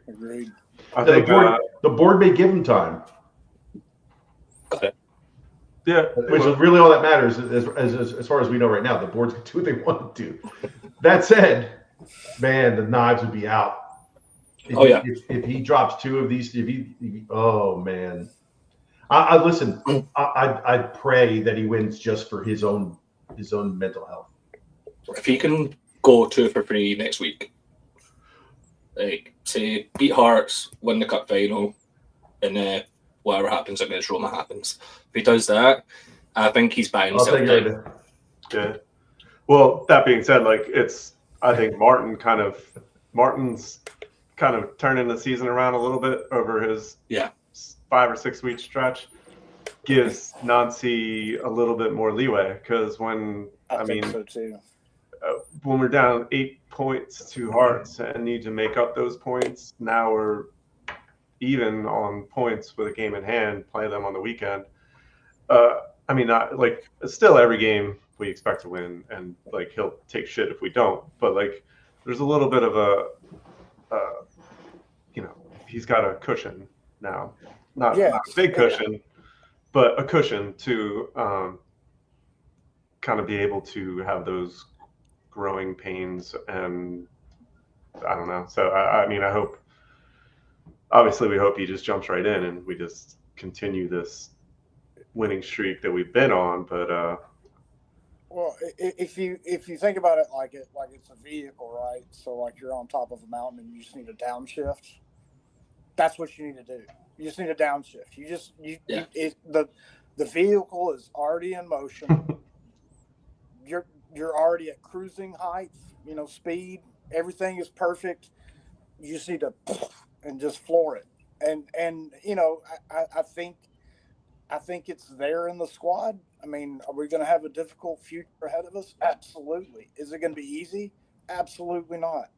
I think the board may give him time. Got it. Yeah, which is really all that matters as far as we know right now. The board's going to do what they want to do. That said, man, the knives would be out. If he drops two of these, oh man, I listen. I pray that he wins just for his own mental health. If he can go 2 for 3 next week, like say beat Hearts, win the cup final, and whatever happens against Roma happens. If he does that, I think he's buying himself time. Yeah. Well, that being said, like I think Martin's kind of turning the season around a little bit over his 5 or 6 week stretch. Gives Nancy a little bit more leeway, because when we're down 8 points to Hearts and need to make up those points, now we're even on points with a game in hand, play them on the weekend. Still every game we expect to win, and like he'll take shit if we don't, but like there's a little bit of a he's got a cushion now, not a big cushion, but a cushion to kind of be able to have those growing pains. And I don't know, so I hope, obviously we hope he just jumps right in and we just continue this winning streak that we've been on. But well, if you think about it like it's a vehicle, right? So like you're on top of a mountain and you just need a downshift. That's what you need to do. You just need a downshift. The vehicle is already in motion. You're already at cruising height, speed. Everything is perfect. You just need to and just floor it. And I think it's there in the squad. I mean, are we going to have a difficult future ahead of us? Absolutely. Is it going to be easy? Absolutely not.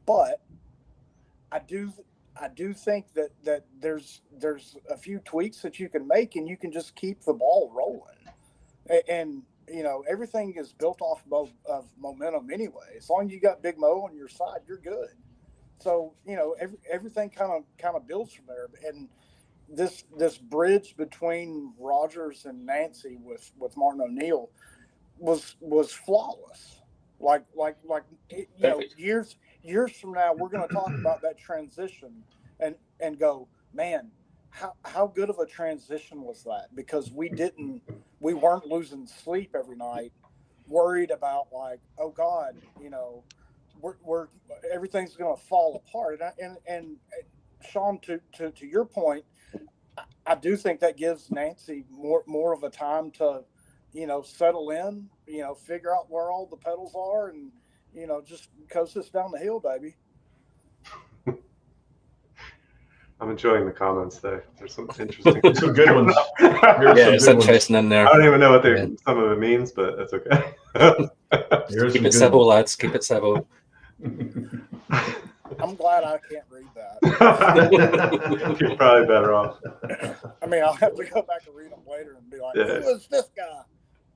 But I do I do think that there's a few tweaks that you can make, and you can just keep the ball rolling. And everything is built off of momentum anyway. As long as you got Big Mo on your side, you're good. So everything kind of builds from there. And this bridge between Rogers and Nancy with Martin O'Neill was flawless. Like years from now, we're going to talk about that transition and go, man, how good of a transition was that? Because we weren't losing sleep every night, worried about like, oh God, we're everything's going to fall apart. And Sean, to your point, I do think that gives Nancy more of a time to, settle in, figure out where all the pedals are, and just coast us down the hill, baby. I'm enjoying the comments there. There's some interesting, some good ones. It's interesting in there. I don't even know what some of it means, but that's okay. Keep it civil, lads. Keep it civil. I'm glad I can't read that. You're probably better off. I mean, I'll have to go back and read them later and be like, who is this guy?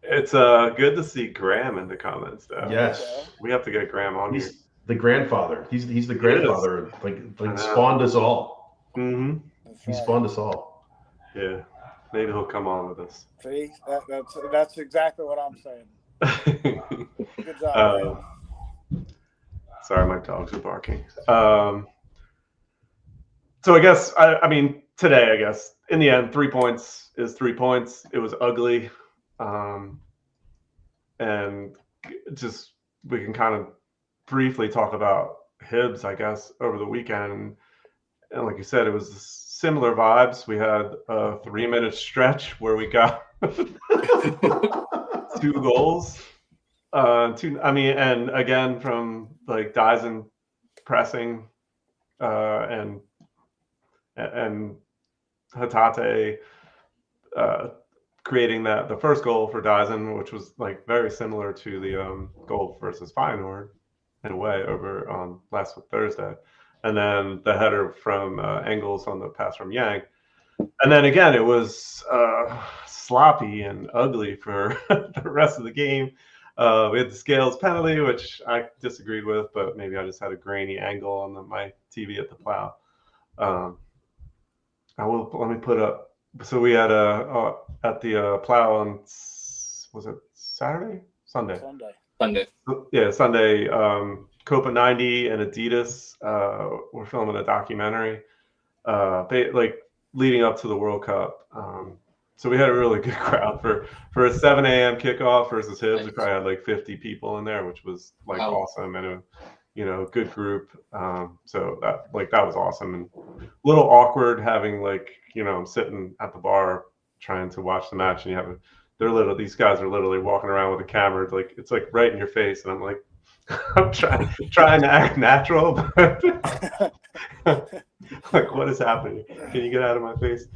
It's good to see Graham in the comments, though. Yes. We have to get Graham on here. He's the grandfather. He's the grandfather. Like spawned us all. Mm-hmm. He spawned us all. Yeah. Maybe he'll come on with us. See, that's exactly what I'm saying. Good job, sorry, my dogs are barking. So I guess, I mean, today, I guess, in the end, 3 points is 3 points. It was ugly. And just, we can kind of briefly talk about Hibbs, I guess, over the weekend. And like you said, it was similar vibes. We had a 3-minute stretch where we got 2 goals. And again, from like Dyson pressing and Hatate creating the first goal for Dyson, which was like very similar to the goal versus Feyenoord in a way over on last Thursday. And then the header from Engels on the pass from Yang. And then again, it was sloppy and ugly for the rest of the game. We had the Scales penalty, which I disagreed with, but maybe I just had a grainy angle on my TV at the Plow. Let me put up. So we had at the Plow on, was it Saturday? Sunday. Yeah, Sunday. Copa 90 and Adidas were filming a documentary, like leading up to the World Cup. So we had a really good crowd for a 7 a.m. kickoff versus Hibbs. We probably had like 50 people in there, which was like awesome, and a good group. So that was awesome, and a little awkward having I'm sitting at the bar trying to watch the match, and these guys are literally walking around with a camera, it's like right in your face, and I'm like, I'm trying to act natural, but like, what is happening? Can you get out of my face?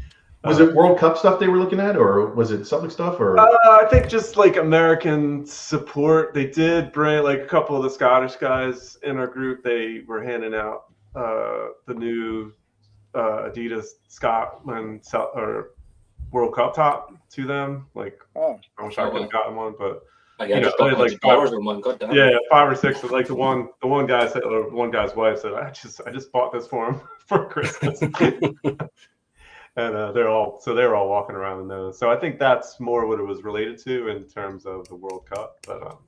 Was it World Cup stuff they were looking at, or was it Celtic stuff? Or I think just like American support. They did bring like a couple of the Scottish guys in our group. They were handing out the new Adidas Scotland or World Cup top to them. Like, I wish I could have gotten one, but. Yeah, like 5 or 6. Like the one guy said, or one guy's wife said, I just bought this for him for Christmas. And they're all walking around in those. So I think that's more what it was related to in terms of the World Cup. But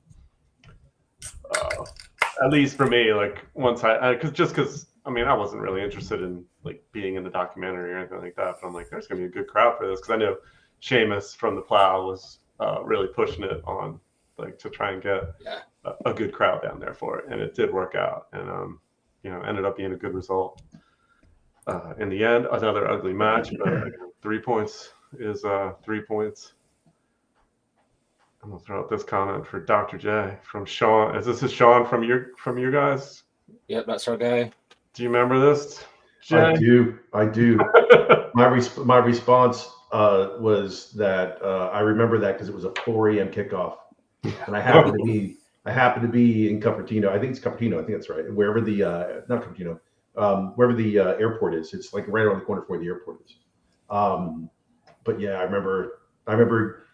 at least for me, like once because I mean, I wasn't really interested in like being in the documentary or anything like that. But I'm like, there's gonna be a good crowd for this, because I know Seamus from the Plow was really pushing it on, like, to try and get a good crowd down there for it, and it did work out, and ended up being a good result. In the end, another ugly match, but 3 points is 3 points. I'm gonna throw out this comment for Dr. J from Sean. Is this Sean from your guys? Yep, that's our guy. Do you remember this, Jay? I do. My response was that I remember that because it was a 4 a.m. kickoff, and I happened to be in Cupertino. I think it's Cupertino. I think that's right. Wherever the not Cupertino, wherever the airport is. It's like right around the corner from where the airport is. But yeah, I remember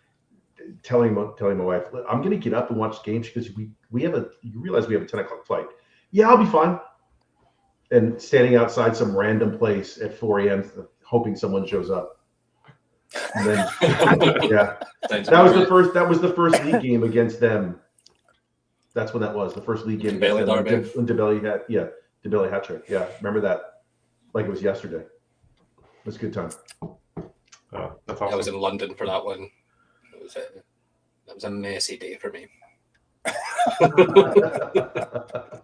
telling my wife, I'm going to get up and watch games because you realize we have a 10 o'clock flight. Yeah, I'll be fine. And standing outside some random place at 4 a.m. hoping someone shows up. And then, yeah, that was the first league game against them. That's when that was the first league game against them. When DeBelly hat trick. Yeah, remember that like it was yesterday. It was a good time. That's awesome. I was in London for that one. That was a messy day for me.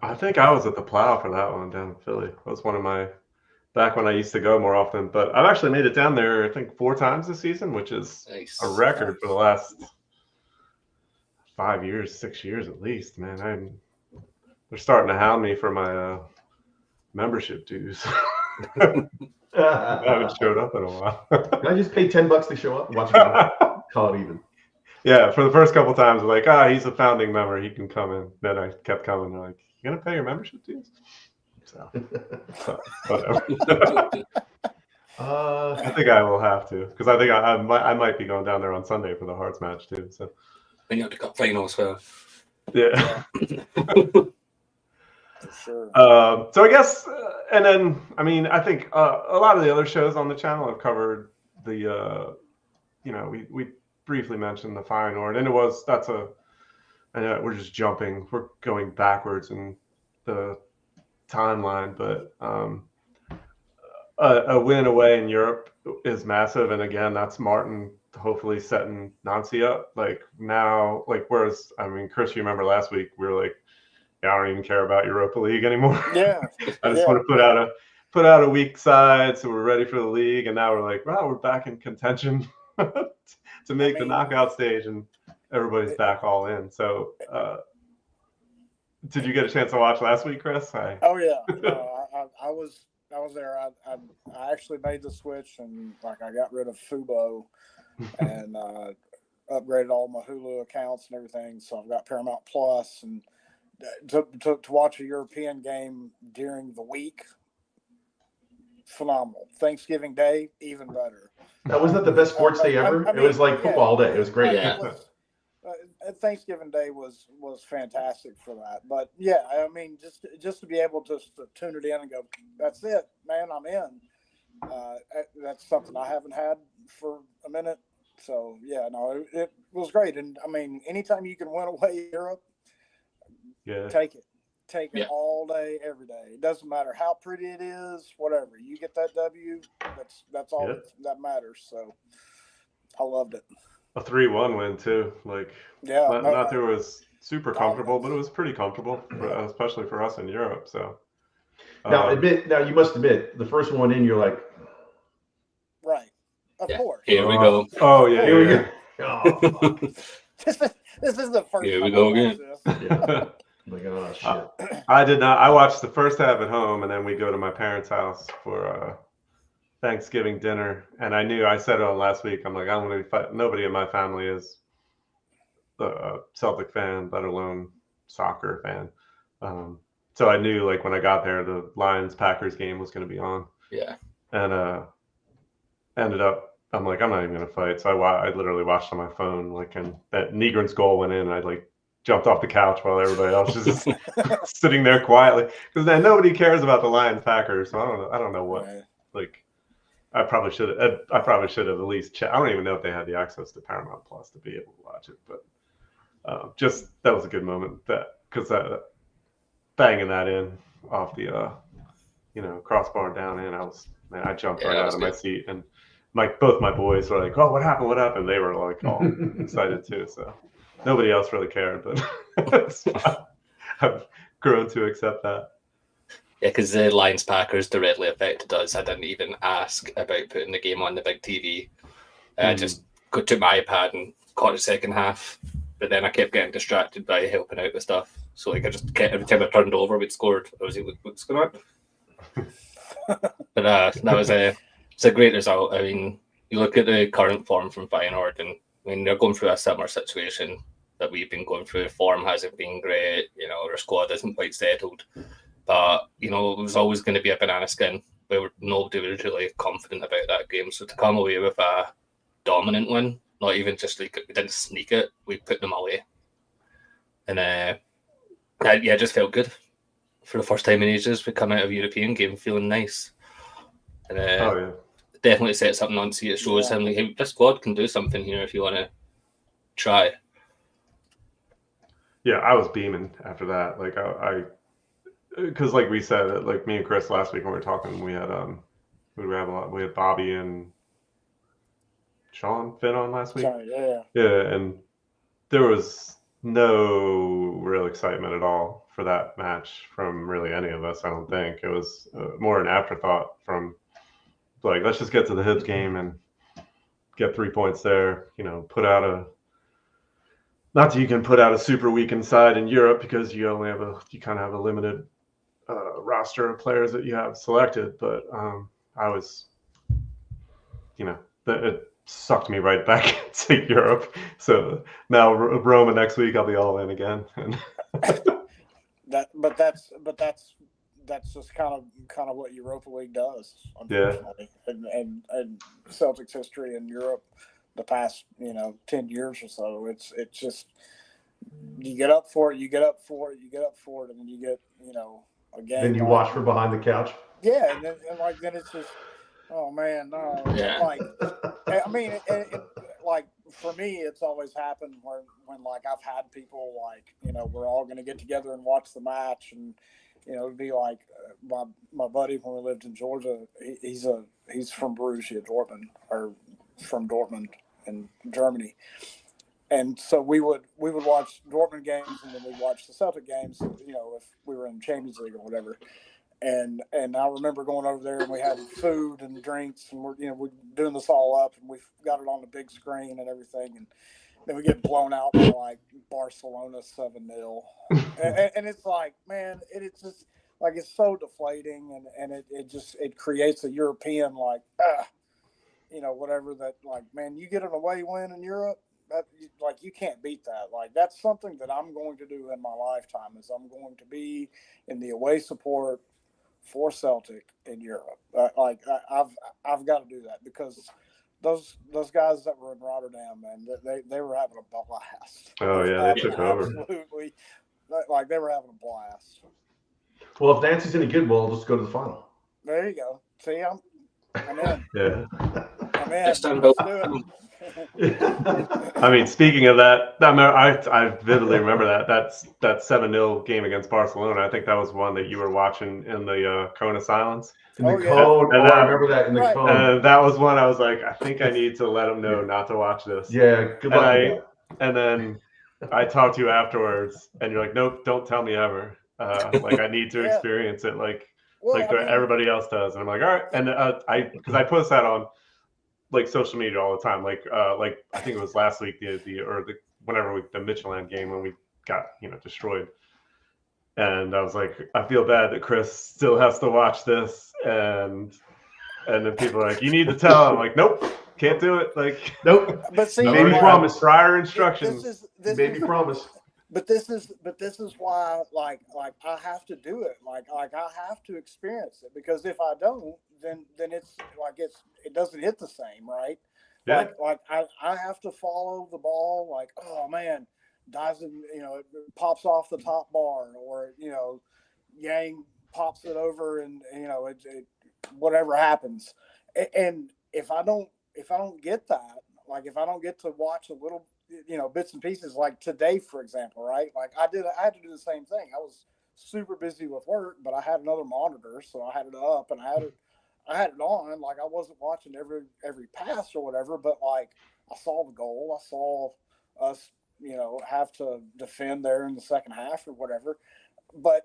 I think I was at the Plow for that one down in Philly. That was one of my back when I used to go more often. But I've actually made it down there, I think 4 times this season, which is Nice. a record for the last 5 years, 6 years at least. Man, they're starting to hound me for my membership dues. I haven't showed up in a while. Can I just pay $10 to show up and watch it? Call it even. Yeah, for the first couple times, like, he's a founding member, he can come in. Then I kept coming. They're like, you gonna pay your membership dues? So whatever. I think I will have to, because I think I might be going down there on Sunday for the Hearts match too. So then you have the cup final as well. Yeah. For sure. So I guess, and then I think a lot of the other shows on the channel have covered the, we briefly mentioned the Feyenoord, and we're just jumping, we're going backwards in the timeline, but a win away in Europe is massive, and again, that's Martin hopefully setting Nancy up. Like now, whereas Chris, you remember last week we were like, I don't even care about Europa League anymore. Yeah. I just want to put out a weak side so we're ready for the league, and now we're like, wow, we're back in contention to make the knockout stage, and everybody's back all in. So did you get a chance to watch last week, Chris? Oh yeah, I was there. I actually made the switch, and I got rid of Fubo and upgraded all my Hulu accounts and everything. So I've got Paramount Plus, and to watch a European game during the week, phenomenal. Thanksgiving Day, even better. That wasn't the best sports day ever. It was like football day. It was great. Yeah. Thanksgiving Day was fantastic for that. But yeah, just to be able to tune it in and go, that's it, man, I'm in. That's something I haven't had for a minute. So yeah, no, it was great. And anytime you can win away in Europe, take it. Take it all day, every day. It doesn't matter how pretty it is, whatever. You get that W, that's all that matters. So I loved it. A 3-1 win too. Not that it was super comfortable, but it was pretty comfortable, especially for us in Europe. So now you must admit, the first one in, you're like, right, of course. Here we go. Oh yeah, here we go. Oh. This is the first. Here we go again. Like, oh shit. I did not. I watched the first half at home, and then we go to my parents' house for Thanksgiving dinner. And I said it on last week. I'm like, I'm going to fight. Nobody in my family is a Celtic fan, let alone soccer fan. So I knew when I got there, the Lions-Packers game was going to be on. Yeah. And ended up, I'm like, I'm not even going to fight. So I literally watched on my phone, and that Negron's goal went in, and I jumped off the couch while everybody else was just sitting there quietly, because then nobody cares about the Lions Packers. So I don't know what. I probably should have at least checked. I don't even know if they had the access to Paramount Plus to be able to watch it, but just that was a good moment, because banging that in off the crossbar down in, I jumped right out of my seat, and both my boys were like, oh, what happened? They were all excited too. So nobody else really cared, but I've grown to accept that. Yeah, because the Lions Packers directly affected us. I didn't even ask about putting the game on the big TV. I just took my iPad and caught the second half, but then I kept getting distracted by helping out with stuff. So I just kept, every time I turned over, we'd scored. I was like, what's going on? But that was it's a great result. You look at the current form from Feyenoord, and they're going through a similar situation that we've been going through. Form hasn't been great. Our squad isn't quite settled. But, it was always going to be a banana skin where nobody was really confident about that game. So to come away with a dominant win, not even just like we didn't sneak it, we put them away. And it just felt good. For the first time in ages, we come out of a European game feeling nice. And definitely set something on. See, it shows him like, hey, this squad can do something here if you want to try. Yeah, I was beaming after that. Like because like we said, like me and Chris last week when we were talking, we had who do we have a lot? We had Bobby and Sean Finn on last week. Yeah, and there was no real excitement at all for that match from really any of us. I don't think it was more an afterthought from like, let's just get to the Hibs game and get 3 points there. Put out not that you can put out a super weak inside in Europe because you only have you kind of have a limited roster of players that you have selected. But I was, it sucked me right back to Europe. So now Roma next week, I'll be all in again. But that's just kind of what Europa League does, unfortunately. And Celtic's history in Europe the past 10 years or so, it's just you get up for it, and then you get a game. Then you watch from behind the couch. Yeah, and then it's just, oh man, no. Yeah. Like, I mean, like for me, it's always happened when like I've had people like we're all going to get together and watch the match, and it'd be like my buddy when we lived in Georgia. He's from Borussia Dortmund, or from Dortmund in Germany. And so we would watch Dortmund games, and then we'd watch the Celtic games, if we were in Champions League or whatever. And I remember going over there, and we had food and drinks, and we're doing this all up, and we've got it on the big screen and everything. And then we get blown out by like Barcelona 7-0. And it's like, man, it's just like, it's so deflating, and it creates a European like, whatever, that like, man, you get an away win in Europe, that like, you can't beat that. Like, that's something that I'm going to do in my lifetime, is I'm going to be in the away support for Celtic in Europe. I've got to do that, because those guys that were in Rotterdam, man, they were having a blast. Oh yeah, they took over. Absolutely, like they were having a blast. Well, if Nancy's any good, we'll just go to the final. There you go. See, I'm in. Yeah. I'm in. Just Let's do it. I mean, speaking of that, I vividly remember that 7-0 game against Barcelona. I think that was one that you were watching in the Cone of Silence. In the cone. And I remember that in the cone. And that was one I was like, I think I need to let them know not to watch this. Yeah, good luck. And then I talked to you afterwards, and you're like, nope, don't tell me ever. Like, I need to experience it everybody else does. And I'm like, all right. And because I post that on like social media all the time. Like I think it was last week, whenever the Midtjylland game when we got destroyed. And I was like, I feel bad that Chris still has to watch this, and then people are like, you need to tell him. I'm like, nope, can't do it. Like, nope. But see, maybe promise. Prior instructions. Maybe promise. But this is why like I have to do it. Like I have to experience it, because if I don't, then it's like it doesn't hit the same, right? Yeah. Like I have to follow the ball. Like, oh man, dives in, it pops off the top bar, or Yang pops it over, and it whatever happens. And if I don't get that, like if I don't get to watch a little, bits and pieces, like today, for example, right? Like I had to do the same thing. I was super busy with work, but I had another monitor, so I had it up, and I had it on. Like, I wasn't watching every pass or whatever, but like I saw the goal. I saw us, have to defend there in the second half or whatever. But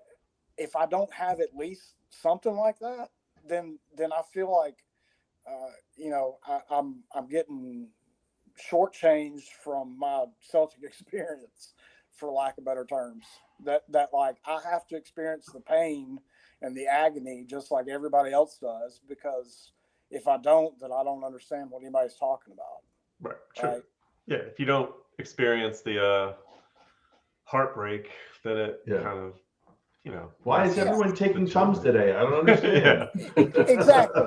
if I don't have at least something like that, then I feel like, I'm getting shortchanged from my Celtic experience, for lack of better terms. That like I have to experience the pain and the agony just like everybody else does, because if I don't, then I don't understand what anybody's talking about. Right. True. Right? Yeah. If you don't experience the heartbreak, then it kind of you know. Why is everyone taking thumbs today? I don't understand. Exactly.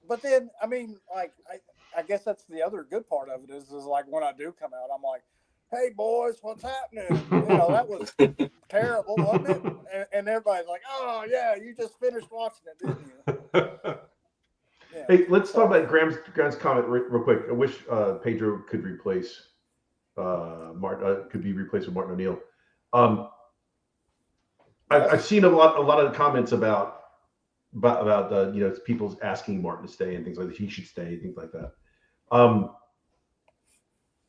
But then, I mean, like, I guess that's the other good part of it is like when I do come out, I'm like, hey, boys, what's happening? You know, that was terrible, wasn't it? And everybody's like, oh, yeah, you just finished watching it, didn't you? Yeah. Hey, let's talk about Graham's comment real quick. I wish Pedro could replace could be replaced with Martin O'Neill. I've seen a lot of comments about you know, people asking Martin to stay and things like that. He should stay, things like that.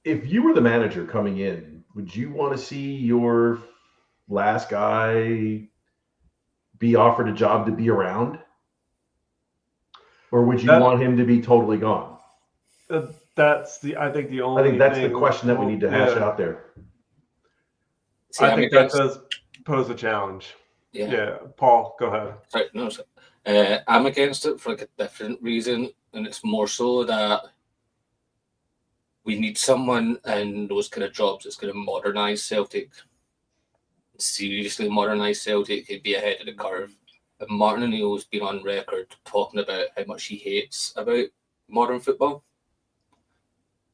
If you were the manager coming in, would you want to see your last guy be offered a job to be around? Or would you want him to be totally gone? That's I think that's the question that we need to hash out there. See, I think that does pose a challenge. Yeah. Paul, go ahead. Sorry, no, I'm against it for like a different reason, and it's more so that we need someone in those kind of jobs that's going to modernise Celtic. Seriously modernise Celtic and be ahead of the curve. And Martin O'Neill's been on record talking about how much he hates about modern football.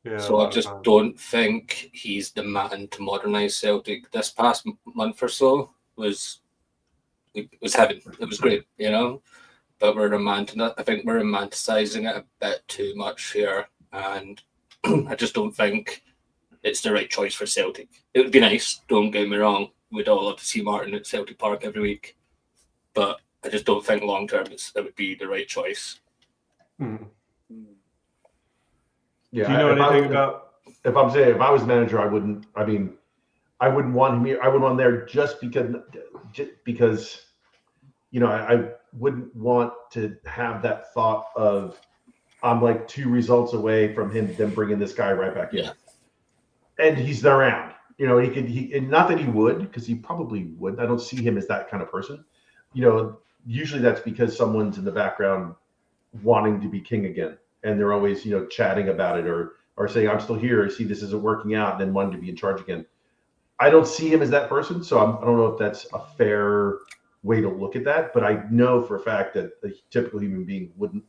Yeah, so I just don't think he's the man to modernise Celtic. This past month or so was heaven. It was great, you know. But I think we're romanticising it a bit too much here, and I just don't think it's the right choice for Celtic. It would be nice, don't get me wrong. We'd all love to see Martin at Celtic Park every week, but I just don't think long term it would be the right choice. Mm-hmm. Yeah. Do you know anything about? If I was manager, I wouldn't want him here. I would want him there just because, you know, I wouldn't want to have that thought of I'm like 2 results away from him then bringing this guy right back in. And he's around. You know, and not that he would, because he probably would. I don't see him as that kind of person. You know, usually that's because someone's in the background wanting to be king again, and they're always, you know, chatting about it or saying I'm still here. See, this isn't working out, and then wanting to be in charge again. I don't see him as that person, so I don't know if that's a fair way to look at that. But I know for a fact that a typical human being wouldn't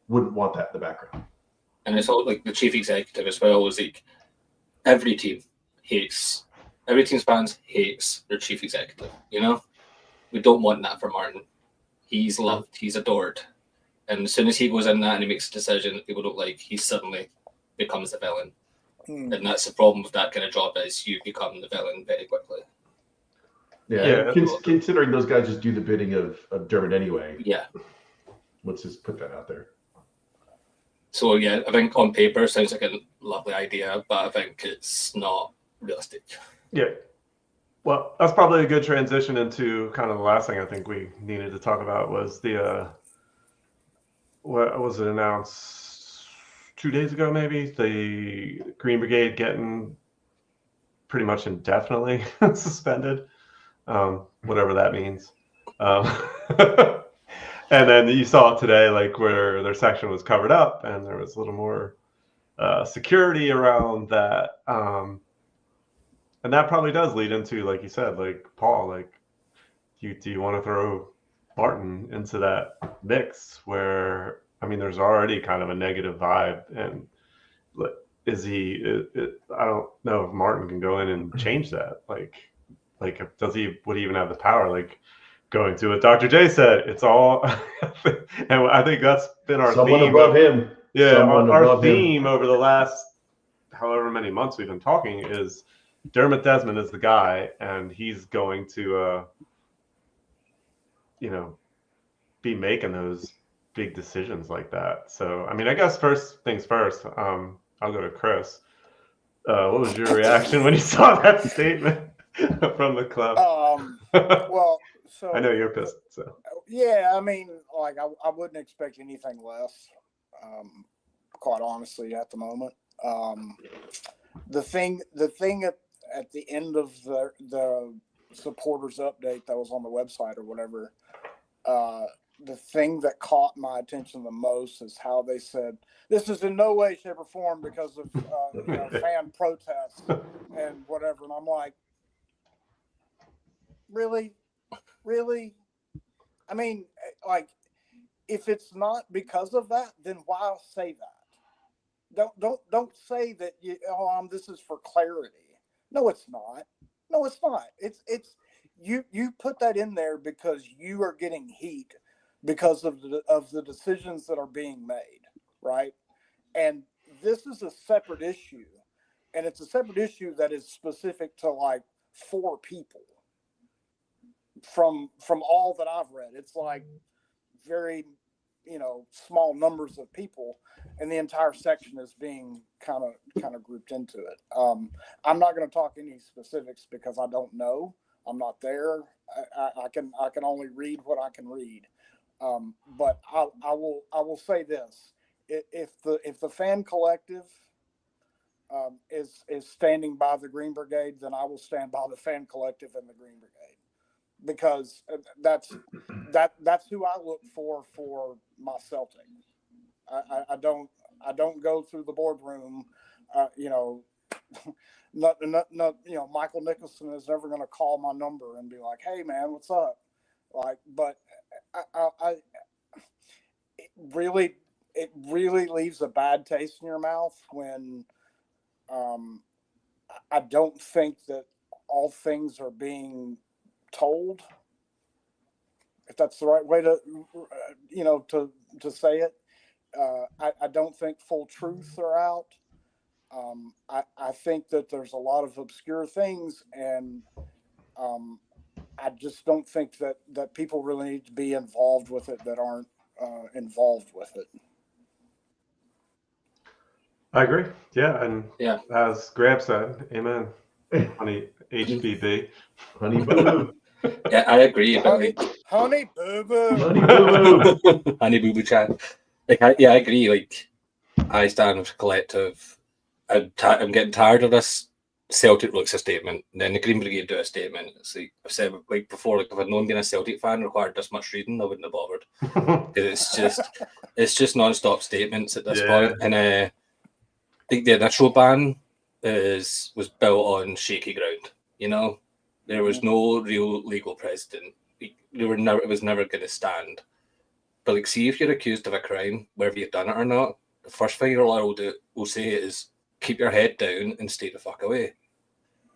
want that in the background. And it's all like the chief executive as well. Is like every team's fans hates their chief executive. You know, we don't want that for Martin. He's loved, he's adored, and as soon as he goes in that and he makes a decision that people don't like, he suddenly becomes the villain. And that's the problem with that kind of job, is you become the villain very quickly. Yeah. Considering those guys just do the bidding of Dermot anyway. Yeah. Let's just put that out there. So yeah, I think on paper it sounds like a lovely idea, but I think it's not realistic. Yeah. Well, that's probably a good transition into kind of the last thing I think we needed to talk about was the what was it announced 2 days ago, maybe, the Green Brigade getting pretty much indefinitely suspended, whatever that means. And then you saw it today, like where their section was covered up and there was a little more security around that. And that probably does lead into, like you said, like Paul, like do you want to throw Martin into that mix where, I mean, there's already kind of a negative vibe, and is he? I don't know if Martin can go in and change that. Like, would he even have the power? Like, going to what Dr. J said, it's all, and I think that's been our someone theme above him. Yeah, our theme over the last however many months we've been talking is Dermot Desmond is the guy, and he's going to, you know, be making those big decisions like that. So, I mean, I guess first things first, I'll go to Chris. What was your reaction when you saw that statement from the club? Well, so I know you're pissed. So yeah, I mean, like I wouldn't expect anything less, quite honestly, at the moment. The thing at the end of the supporters update that was on the website or whatever, the thing that caught my attention the most is how they said this is in no way, shape, or form because of fan protests and whatever. And I'm like, really. I mean, like, if it's not because of that, then why say that? Don't say that this is for clarity. No, it's not. No, it's not. It's you put that in there because you are getting heat because of the decisions that are being made, right? And this is a separate issue, and it's a separate issue that is specific to like 4 people from all that I've read. It's like very small numbers of people, and the entire section is being kind of grouped into it. I'm not going to talk any specifics because I don't know. I'm not there. I can only read what I can read. But I will say this: if the fan collective is standing by the Green Brigade, then I will stand by the fan collective and the Green Brigade, because that's who I look for my Celtic. I don't go through the boardroom, not Michael Nicholson is never going to call my number and be like, "Hey man, what's up?" Like, but it really leaves a bad taste in your mouth when I don't think that all things are being told, if that's the right way to say it. I don't think full truths are out. I think that there's a lot of obscure things, and I just don't think that people really need to be involved with it that aren't involved with it. I agree. Yeah, and as Graham said, amen. Honey, HBB. Honey boo boo. Yeah, I agree. Honey boo boo. Honey boo boo. Honey boo boo chat. Like, I agree. Like, I stand with collective. I'm getting tired of this. Celtic looks a statement, and then the Green Brigade do a statement. It's like I've said like before. Like, if I'd known being a Celtic fan required this much reading, I wouldn't have bothered. It's just non-stop statements at this point. And I think the initial ban was built on shaky ground. You know, there was no real legal precedent. It was never going to stand. But like, see, if you're accused of a crime, whether you've done it or not, the first thing your lawyer will say is keep your head down and stay the fuck away.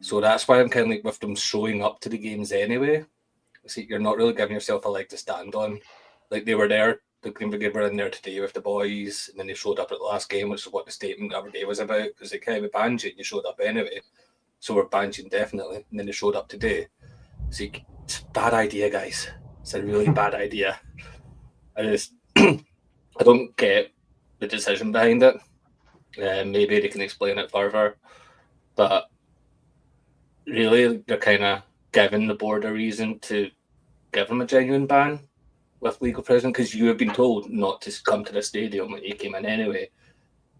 So that's why I'm kind of like, with them showing up to the games anyway, see, you're not really giving yourself a leg to stand on. Like, they were there, the Green Brigade were in there today with the boys, and then they showed up at the last game, which is what the statement the other day was about, because they kind of banned you and you showed up anyway. So we're banned you indefinitely, and then they showed up today. See, it's a bad idea, guys. It's a really bad idea. I don't get the decision behind it. Maybe they can explain it further, but really they're kind of giving the board a reason to give them a genuine ban with legal precedent, because you have been told not to come to the stadium when you came in anyway.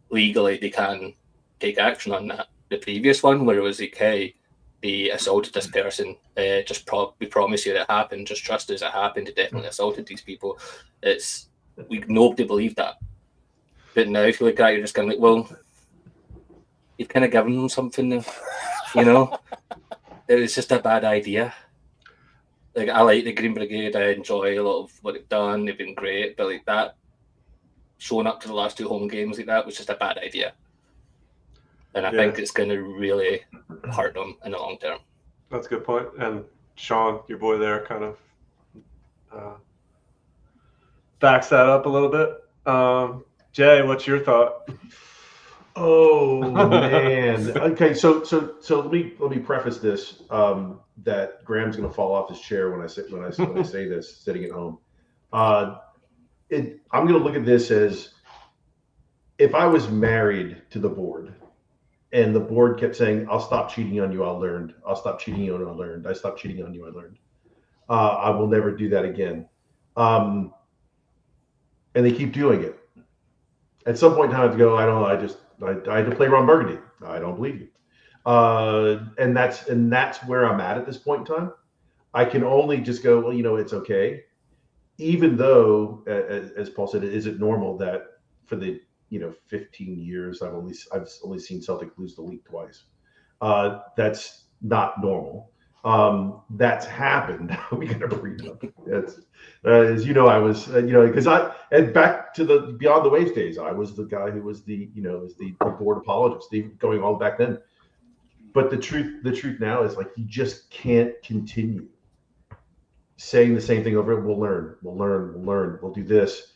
Legally, they can take action on that. The previous one, where it was like, hey, they assaulted this person, we promise you that happened, just trust us, it happened, they definitely assaulted these people. Nobody believed that. But now if you look at it, you're just kind of like, well, you've kind of given them something now, you know? It was just a bad idea. Like, I like the Green Brigade, I enjoy a lot of what they've done, they've been great, but like that, showing up to the last 2 home games like that was just a bad idea. And I think it's going to really hurt them in the long term. That's a good point. And Sean, your boy there, kind of backs that up a little bit. Jay, what's your thought? Oh man. Okay, so let me preface this that Graham's going to fall off his chair when I say this, sitting at home. I'm going to look at this as if I was married to the board, and the board kept saying, "I'll stop cheating on you. I learned. I'll stop cheating on you. I learned. I stopped cheating on you. I learned. I will never do that again." And they keep doing it. At some point in time, I have to go, I don't know. I had to play Ron Burgundy. I don't believe you. And that's where I'm at this point in time. I can only just go, well, it's okay. Even though, as Paul said, is it normal that for the 15 years I've only seen Celtic lose the league twice? That's not normal. That's happened. We got to bring it up. It's, as you know, I was, because and back to the Beyond the Waves days, I was the guy who was the board apologist, even going all back then. But the truth now is, like, you just can't continue saying the same thing over. We'll learn, we'll do this.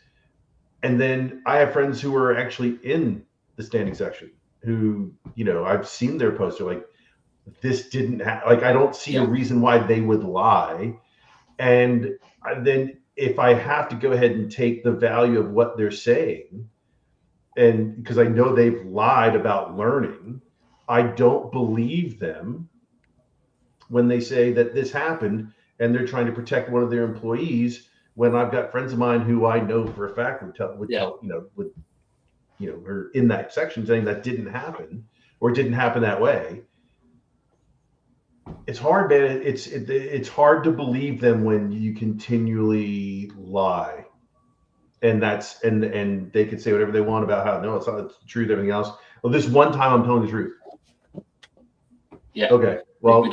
And then I have friends who are actually in the standing section who, I've seen their poster, like, this didn't happen. Like, I don't see a reason why they would lie. And then if I have to go ahead and take the value of what they're saying, and because I know they've lied about learning, I don't believe them when they say that this happened and they're trying to protect one of their employees, when I've got friends of mine who I know for a fact would tell, are in that section saying that didn't happen or didn't happen that way. It's hard, man. It's hard to believe them when you continually lie, and and they can say whatever they want about how no, it's not the truth, everything else. Well, this one time I'm telling the truth. Yeah. Okay. Well,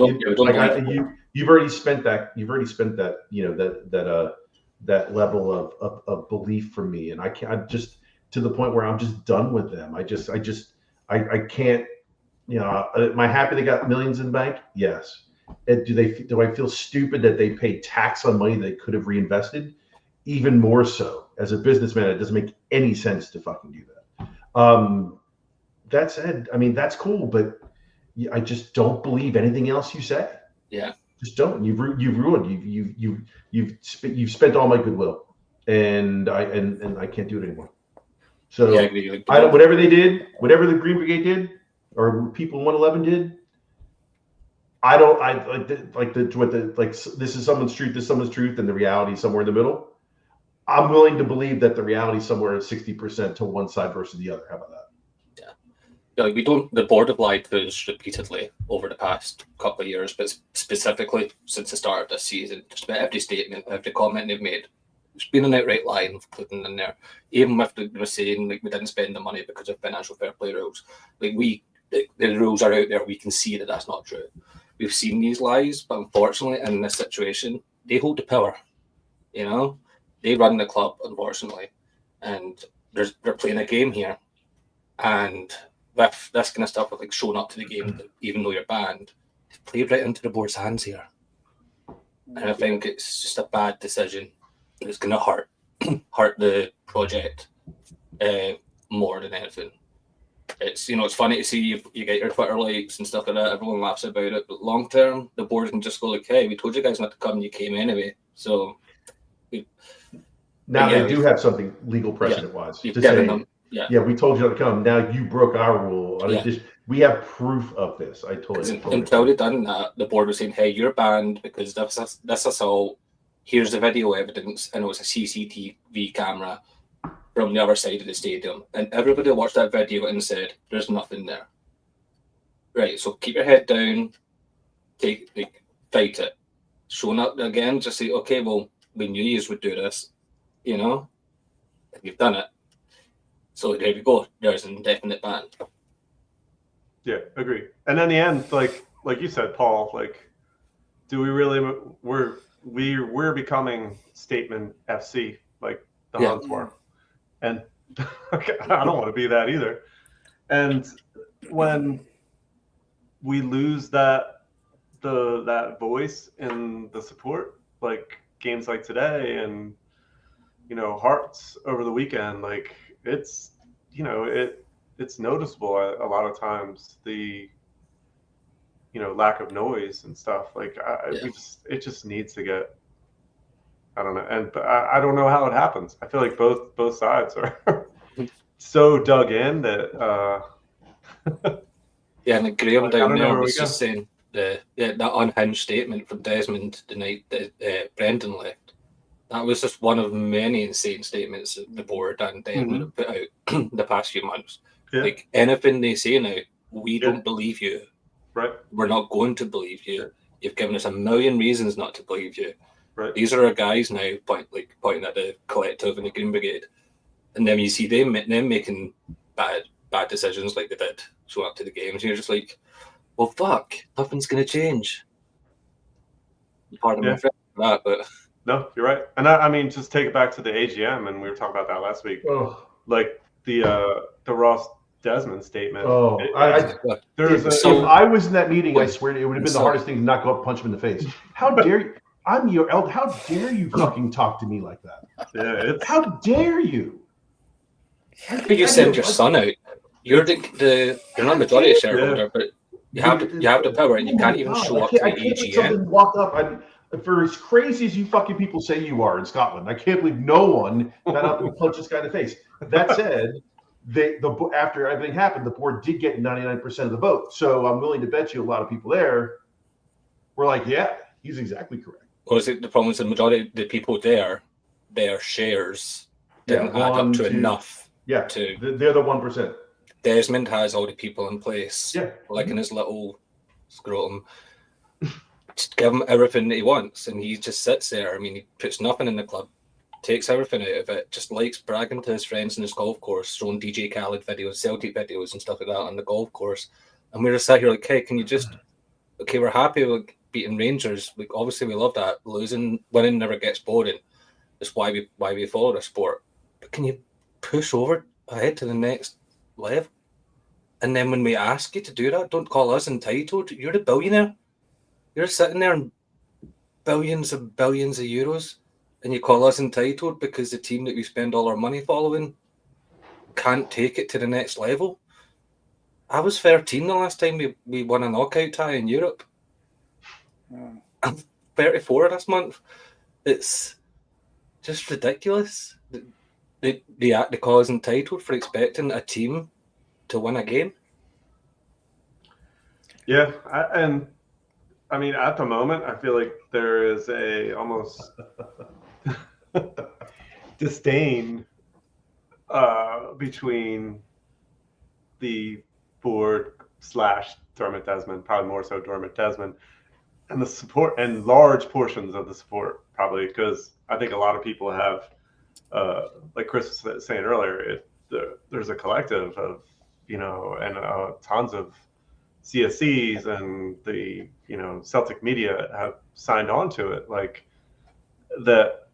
you've already spent that. That level of belief from me, and I'm just to the point where I'm just done with them. I can't. Am I happy they got millions in the bank? Yes. Do I feel stupid that they paid tax on money they could have reinvested? Even more so. As a businessman, it doesn't make any sense to fucking do that. That said, I mean, that's cool, but I just don't believe anything else you say. Yeah. Just don't. You've ruined. You've spent all my goodwill, and I can't do it anymore. So whatever they did, whatever the Green Brigade did, or people in 111 did, this is someone's truth, this is someone's truth, and the reality is somewhere in the middle. I'm willing to believe that the reality is somewhere at 60% to one side versus the other. How about that? The board have lied to us repeatedly over the past couple of years, but specifically since the start of this season, just about every statement, every comment they've made, it's been an outright lie, including in there. Even if they were saying, like, we didn't spend the money because of financial fair play rules, like, the rules are out there. We can see that that's not true. We've seen these lies, but unfortunately, in this situation, they hold the power. They run the club, unfortunately, and they're playing a game here. And with this kind of stuff, with, like, showing up to the game, even though you're banned, they've played right into the board's hands here. And I think it's just a bad decision. It's going to hurt the project more than anything. It's funny to see you get your Twitter likes and stuff like that. Everyone laughs about it, but long term, the board can just go like, "Hey, we told you guys not to come, and you came anyway." So now they do have something legal precedent wise to say. We told you not to come. Now you broke our rule. We have proof of this. Until they done that, the board was saying, "Hey, you're banned because this assault. Here's the video evidence," and it was a CCTV camera from the other side of the stadium, and everybody watched that video and said, "There's nothing there." Right, so keep your head down, fight it. Showing up again, just say, "Okay, well, we knew you would do this," and you've done it. So there we go. There's an indefinite ban. Yeah, agree. And in the end, like you said, Paul, like, do we really? We're becoming statement FC, like the Huns were. And I don't want to be that either. And when we lose that voice and the support, like games like today and Hearts over the weekend, like it's noticeable a lot of times, the lack of noise and stuff. Like it just needs to get. I don't know, and I don't know how it happens. I feel like both sides are so dug in that. And Graham down there was just saying that unhinged statement from Desmond the night that Brendan left. That was just one of many insane statements that the board and Desmond have put out the past few months. Yeah. Like, anything they say now, we don't believe you. Right. We're not going to believe you. Sure. You've given us a million reasons not to believe you. Right. These are our guys now, pointing at the collective and the Green Brigade, and then you see them making bad decisions like they did, showing up to the games, and you're just like, well, fuck, nothing's going to change. Pardon Yeah. me for that, but No, you're right. And I mean, just take it back to the AGM, and we were talking about that last week. Oh, Like the Ross Desmond statement. oh, There's if So- I was in that meeting, I Wait, swear it would have been the so- hardest thing to not go up and punch him in the face. How dare you? I'm your elder. How dare you fucking talk to me like that? it's How dare you? But you send your son out. You're you're not majority shareholder, but you have the power, and you can't even show up to the I can't let AGM. something walk up. For as crazy as you fucking people say you are in Scotland, I can't believe no one got up and punched this guy in the face. That said, after everything happened, the board did get 99% of the vote. So I'm willing to bet you a lot of people there were like, yeah, he's exactly correct. Or is it the problem is the majority of the people there, their shares didn't add up to enough? Yeah, they're the 1%. Desmond has all the people in place, Yeah, like in his little scrotum. Just give him everything that he wants, and he just sits there. I mean, he puts nothing in the club, takes everything out of it, just likes bragging to his friends in his golf course, showing DJ Khaled videos, Celtic videos, and stuff like that on the golf course. And we're just sat here like, hey, can you just, okay, we're happy with beating Rangers. Like, obviously, we love that. Winning never gets boring. It's why we follow the sport. But can you push over ahead to the next level? And then when we ask you to do that, don't call us entitled. You're the billionaire. You're sitting there in billions of euros, and you call us entitled because the team that we spend all our money following can't take it to the next level. I was 13 the last time we won a knockout tie in Europe. I'm 34 this month. It's just ridiculous. They call us entitled for expecting a team to win a game. Yeah, I mean, at the moment, I feel like there is a almost disdain between the board / Dermot Desmond, probably more so Dermot Desmond, and the support, and large portions of the support, probably because I think a lot of people have, like Chris was saying earlier, there's a collective of, and tons of CSCs and the Celtic media have signed on to it, like that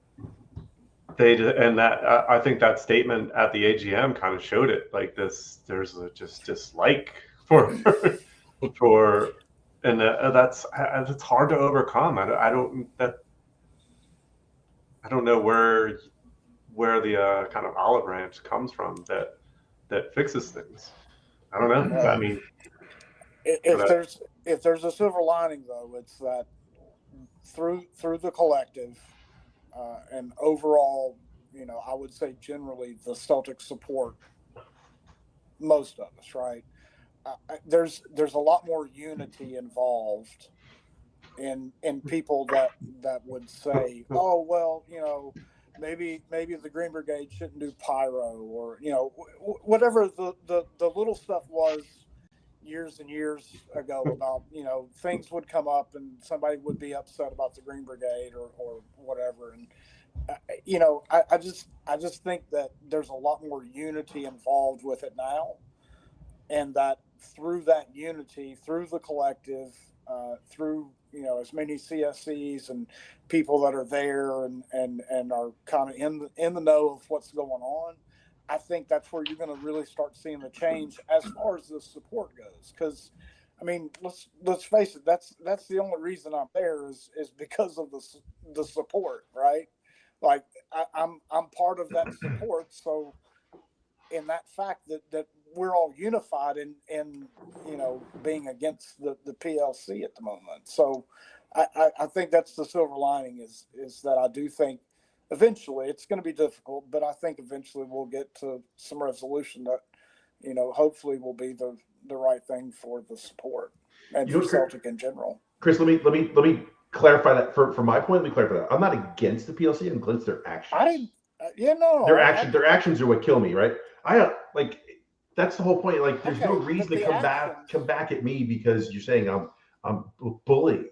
I think that statement at the AGM kind of showed it, like there's a just dislike for and that's hard to overcome. I don't know where the kind of olive branch comes from that fixes things. I don't know. I mean, if there's a silver lining, though, it's that through the collective and overall, I would say generally the Celtic support most of us, right? There's a lot more unity involved in people that would say, oh well, maybe the Green Brigade shouldn't do pyro, or whatever the little stuff was years and years ago about things would come up and somebody would be upset about the Green Brigade or whatever, and I just think that there's a lot more unity involved with it now, and that through that unity, through the collective, through as many CSCs and people that are there and are kind of in the know of what's going on, I think that's where you're going to really start seeing the change as far as the support goes. Because, I mean, let's face it, that's the only reason I'm there is because of the support, right? Like I'm part of that support, so in that fact that we're all unified in being against the PLC at the moment. So I think that's the silver lining is that I do think eventually it's going to be difficult, but I think eventually we'll get to some resolution that hopefully will be the right thing for the support and for Celtic in general. Chris, let me clarify that for my point. Let me clarify that. I'm not against the PLC. I'm against their actions. Their actions are what kill me, right? That's the whole point. Like, there's no reason to come back at me because you're saying I'm bullying.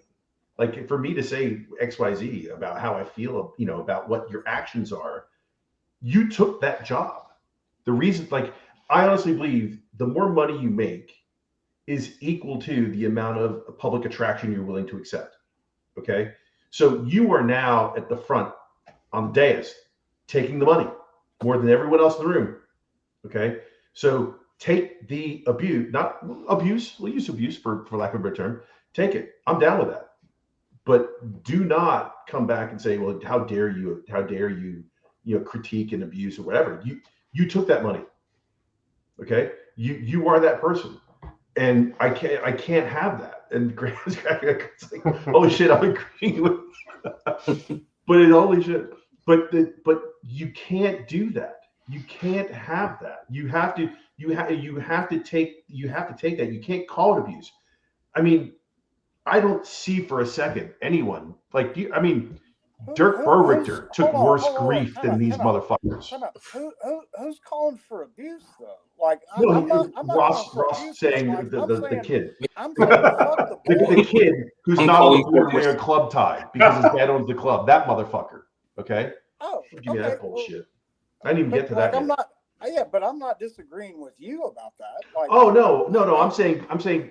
Like, for me to say XYZ about how I feel, about what your actions are, you took that job. The reason, like, I honestly believe the more money you make is equal to the amount of public attraction you're willing to accept. Okay. So you are now at the front on the dais, taking the money more than everyone else in the room. Okay, so take the abuse, not abuse. We'll use abuse for lack of a better term. Take it. I'm down with that. But do not come back and say, well, how dare you, critique and abuse or whatever. You took that money. Okay, you are that person, and I can't have that. And Graham's like, holy shit, I'm agreeing with but it holy shit. But you can't do that. You can't have that. You have to take that. You can't call it abuse. I mean, I don't see for a second anyone like you. I mean, Dirk Burrichter took worse grief than these motherfuckers. Who's calling for abuse though? Like, No, I'm not Ross abuse, saying like, the kid. I'm saying fuck the boy. The kid who's I'm not calling afford for wearing a club tie because his dad owns the club. That motherfucker. Okay. Oh, Give me okay, that bullshit. I didn't even get to that yet. But I'm not disagreeing with you about that. Like, Oh no. I'm saying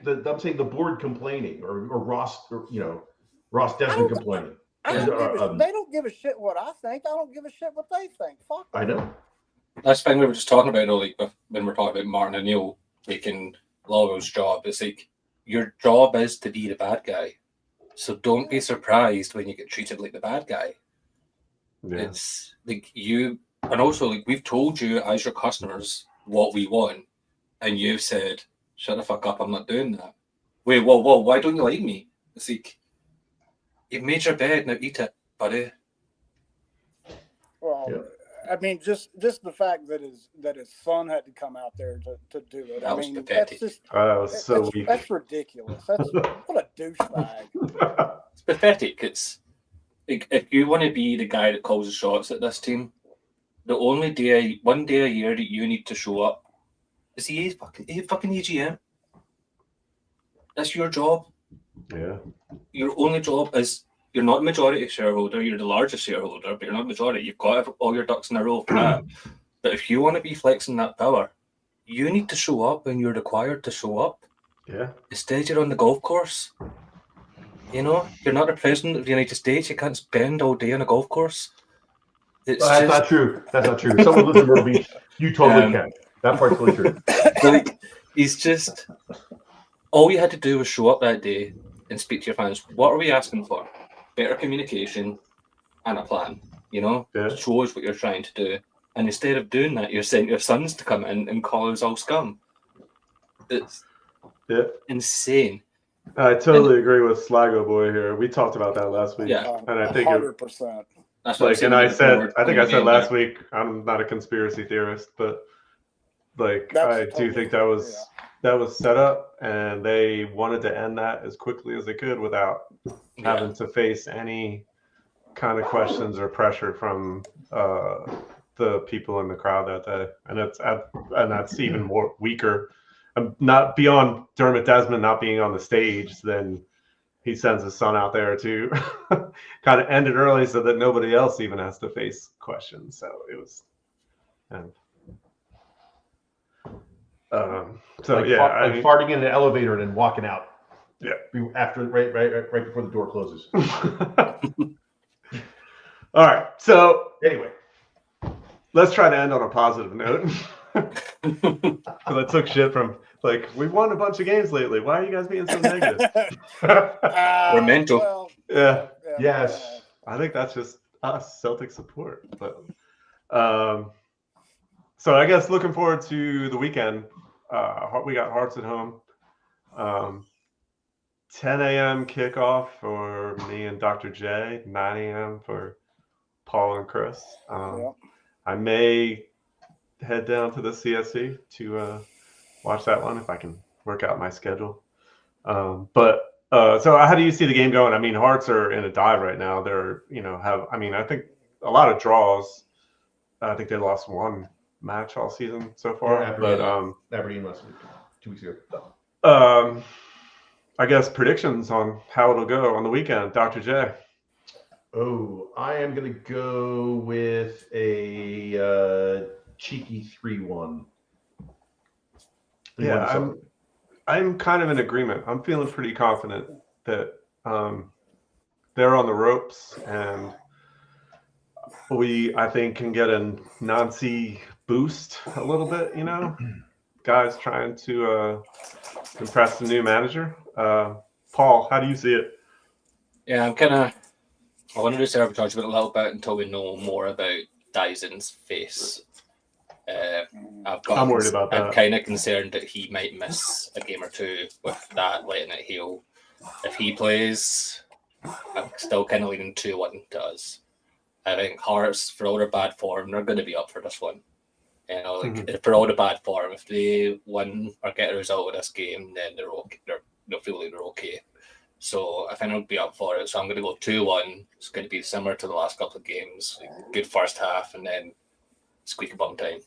the board complaining or Ross Ross Desmond complaining. They don't give a shit what I think. I don't give a shit what they think. Fuck them. I know. That's the thing we were just talking about, like when we're talking about Martin O'Neill taking Lawwell's job. It's like your job is to be the bad guy, so don't be surprised when you get treated like the bad guy. Yeah. It's like you, and also like we've told you as your customers what we want, and you've said, "Shut the fuck up! I'm not doing that." Wait, whoa! Why don't you like me? It's like you've made your bed, now eat it, buddy. Well. Yeah. I mean, just the fact that his son had to come out there to do it. That was pathetic. That's ridiculous. That's what a douchebag. It's pathetic. It's like, if you want to be the guy that calls the shots at this team, the only one day a year that you need to show up is the fucking EGM. That's your job. Yeah. Your only job is. You're not a majority shareholder. You're the largest shareholder, but you're not a majority. You've got all your ducks in a row for that. But if you want to be flexing that power, you need to show up when you're required to show up. Yeah. Instead, you're on the golf course. You're not the president of the United States. You can't spend all day on a golf course. That's not true. That's not true. Someone lives in Myrtle Beach. You totally can. That part's really true. Like, he's just... All you had to do was show up that day and speak to your fans. What are we asking for? Better communication and a plan, shows what you're trying to do. And instead of doing that, you're sending your sons to come in and call us all scum. It's insane. I totally agree with Slago Boy here. We talked about that last week. Yeah. And I think 100%. That's like, and I think I said last week, I'm not a conspiracy theorist, but like, I do think that was set up, and they wanted to end that as quickly as they could without having to face any kind of questions or pressure from the people in the crowd that day. And that's even more weaker. Not beyond Dermot Desmond not being on the stage, then he sends his son out there to kind of end it early so that nobody else even has to face questions. So it was farting in an elevator and then walking out. Yeah. After right before the door closes. All right. So anyway, let's try to end on a positive note. Because I took shit from we won a bunch of games lately. Why are you guys being so negative? We're mental. Well, yeah. Yes. I think that's just us Celtic support. But so I guess looking forward to the weekend. We got Hearts at home. 10 a.m. kickoff for me and Dr. J. 9 a.m. for Paul and Chris. I may head down to the CSC to watch that one if I can work out my schedule. So how do you see the game going? I mean, Hearts are in a dive right now. They're I think a lot of draws. I think they lost one match all season so far. Yeah, Aberdeen last week, 2 weeks ago. I guess predictions on how it'll go on the weekend, Dr. J. Oh, I am going to go with a cheeky 3-1. Yeah, I'm kind of in agreement. I'm feeling pretty confident that they're on the ropes, and I think, can get a Nancy boost a little bit. Guys trying to impress the new manager. Paul, how do you see it? Yeah, I want to reserve judgment a little bit until we know more about Dyson's face. I'm worried about that. I'm kind of concerned that he might miss a game or two with that, letting it heal. If he plays, I'm still kind of leaning 2-1 to us. I think Hearts, for all their bad form, they're going to be up for this one. For all the bad form, if they win or get a result of this game, then they're okay. They'll feel like they're okay. So I think I'll be up for it. So I'm going to go 2-1. It's going to be similar to the last couple of games. Good first half, and then squeak a bum time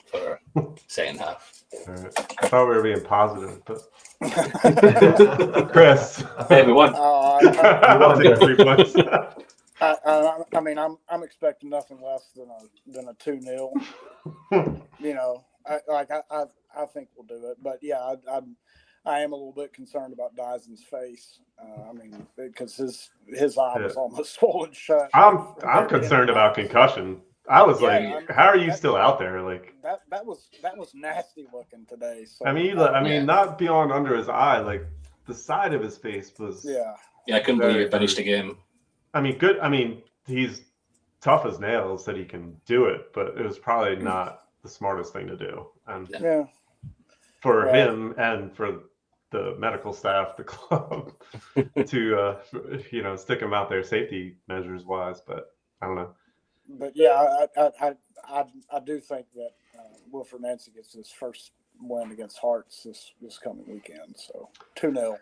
for second half. All right. I thought we were being positive, but Chris, Hey, we won. I'll take 3 points. I mean, I'm expecting nothing less than a 2-0. I think we'll do it, but yeah, I am a little bit concerned about Dyson's face. Because his eye was almost swollen shut. I'm concerned about concussion. I was how are you still out there? Like that was nasty looking today. So not beyond under his eye, like the side of his face was. Yeah, I couldn't believe he finished the game. Good. He's tough as nails that he can do it, but it was probably not the smartest thing to do. And for him and for the medical staff, the club, to stick him out there safety measures wise, but I don't know. But yeah, I do think that Wilfred Nancy gets his first win against Hearts this coming weekend. So 2-0.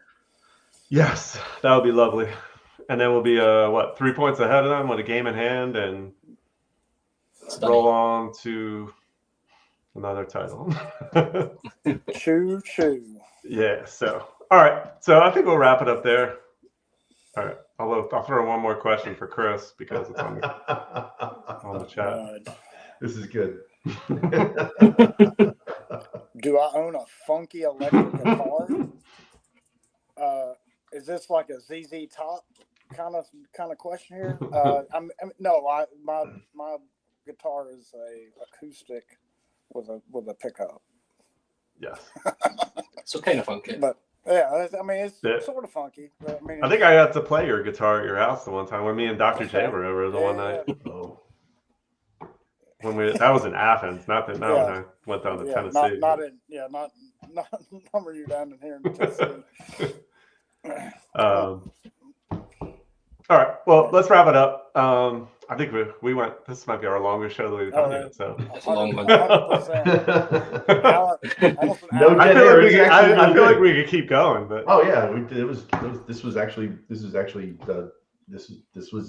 Yes, that would be lovely. And then we'll be 3 points ahead of them with a game in hand, and roll on to another title. Choo choo. Yeah. So all right. So I think we'll wrap it up there. All right. I'll throw one more question for Chris because it's on the chat. This is good. Do I own a funky electric guitar? Is this like a ZZ Top kind of question here? My guitar is a acoustic with a pickup. Yes. So kind of funky. But yeah, it's sort of funky. I think I got to play your guitar at your house the one time when me and Dr. J were over the one night. Oh. That was in Athens, not when I went down to Tennessee. Not when you're down in here in Tennessee. All right. Well, let's wrap it up. I think we went. This might be our longest show that we've done yet. So it's a long one. I feel like we could keep going, but this was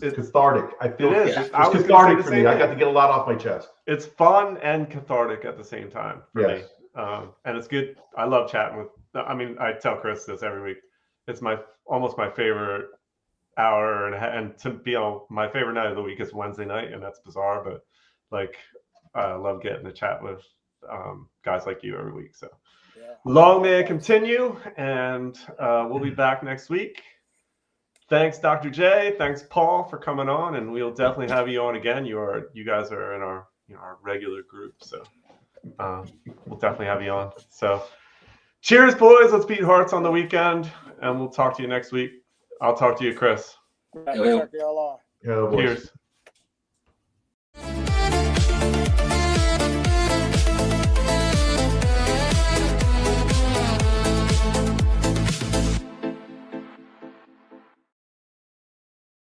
cathartic. I feel it is. It's cathartic for me. I got to get a lot off my chest. It's fun and cathartic at the same time for me. And it's good. I love chatting with. I tell Chris this every week. It's almost my favorite hour and to be on my favorite night of the week is Wednesday night, and that's bizarre, but I love getting to chat with guys like you every week. So long may it continue, and we'll be back next week. Thanks, Dr. J. Thanks, Paul, for coming on, and we'll definitely have you on again. You guys are in our regular group, so we'll definitely have you on. So cheers, boys. Let's beat Hearts on the weekend, and we'll talk to you next week. I'll talk to you, Chris. Cheers.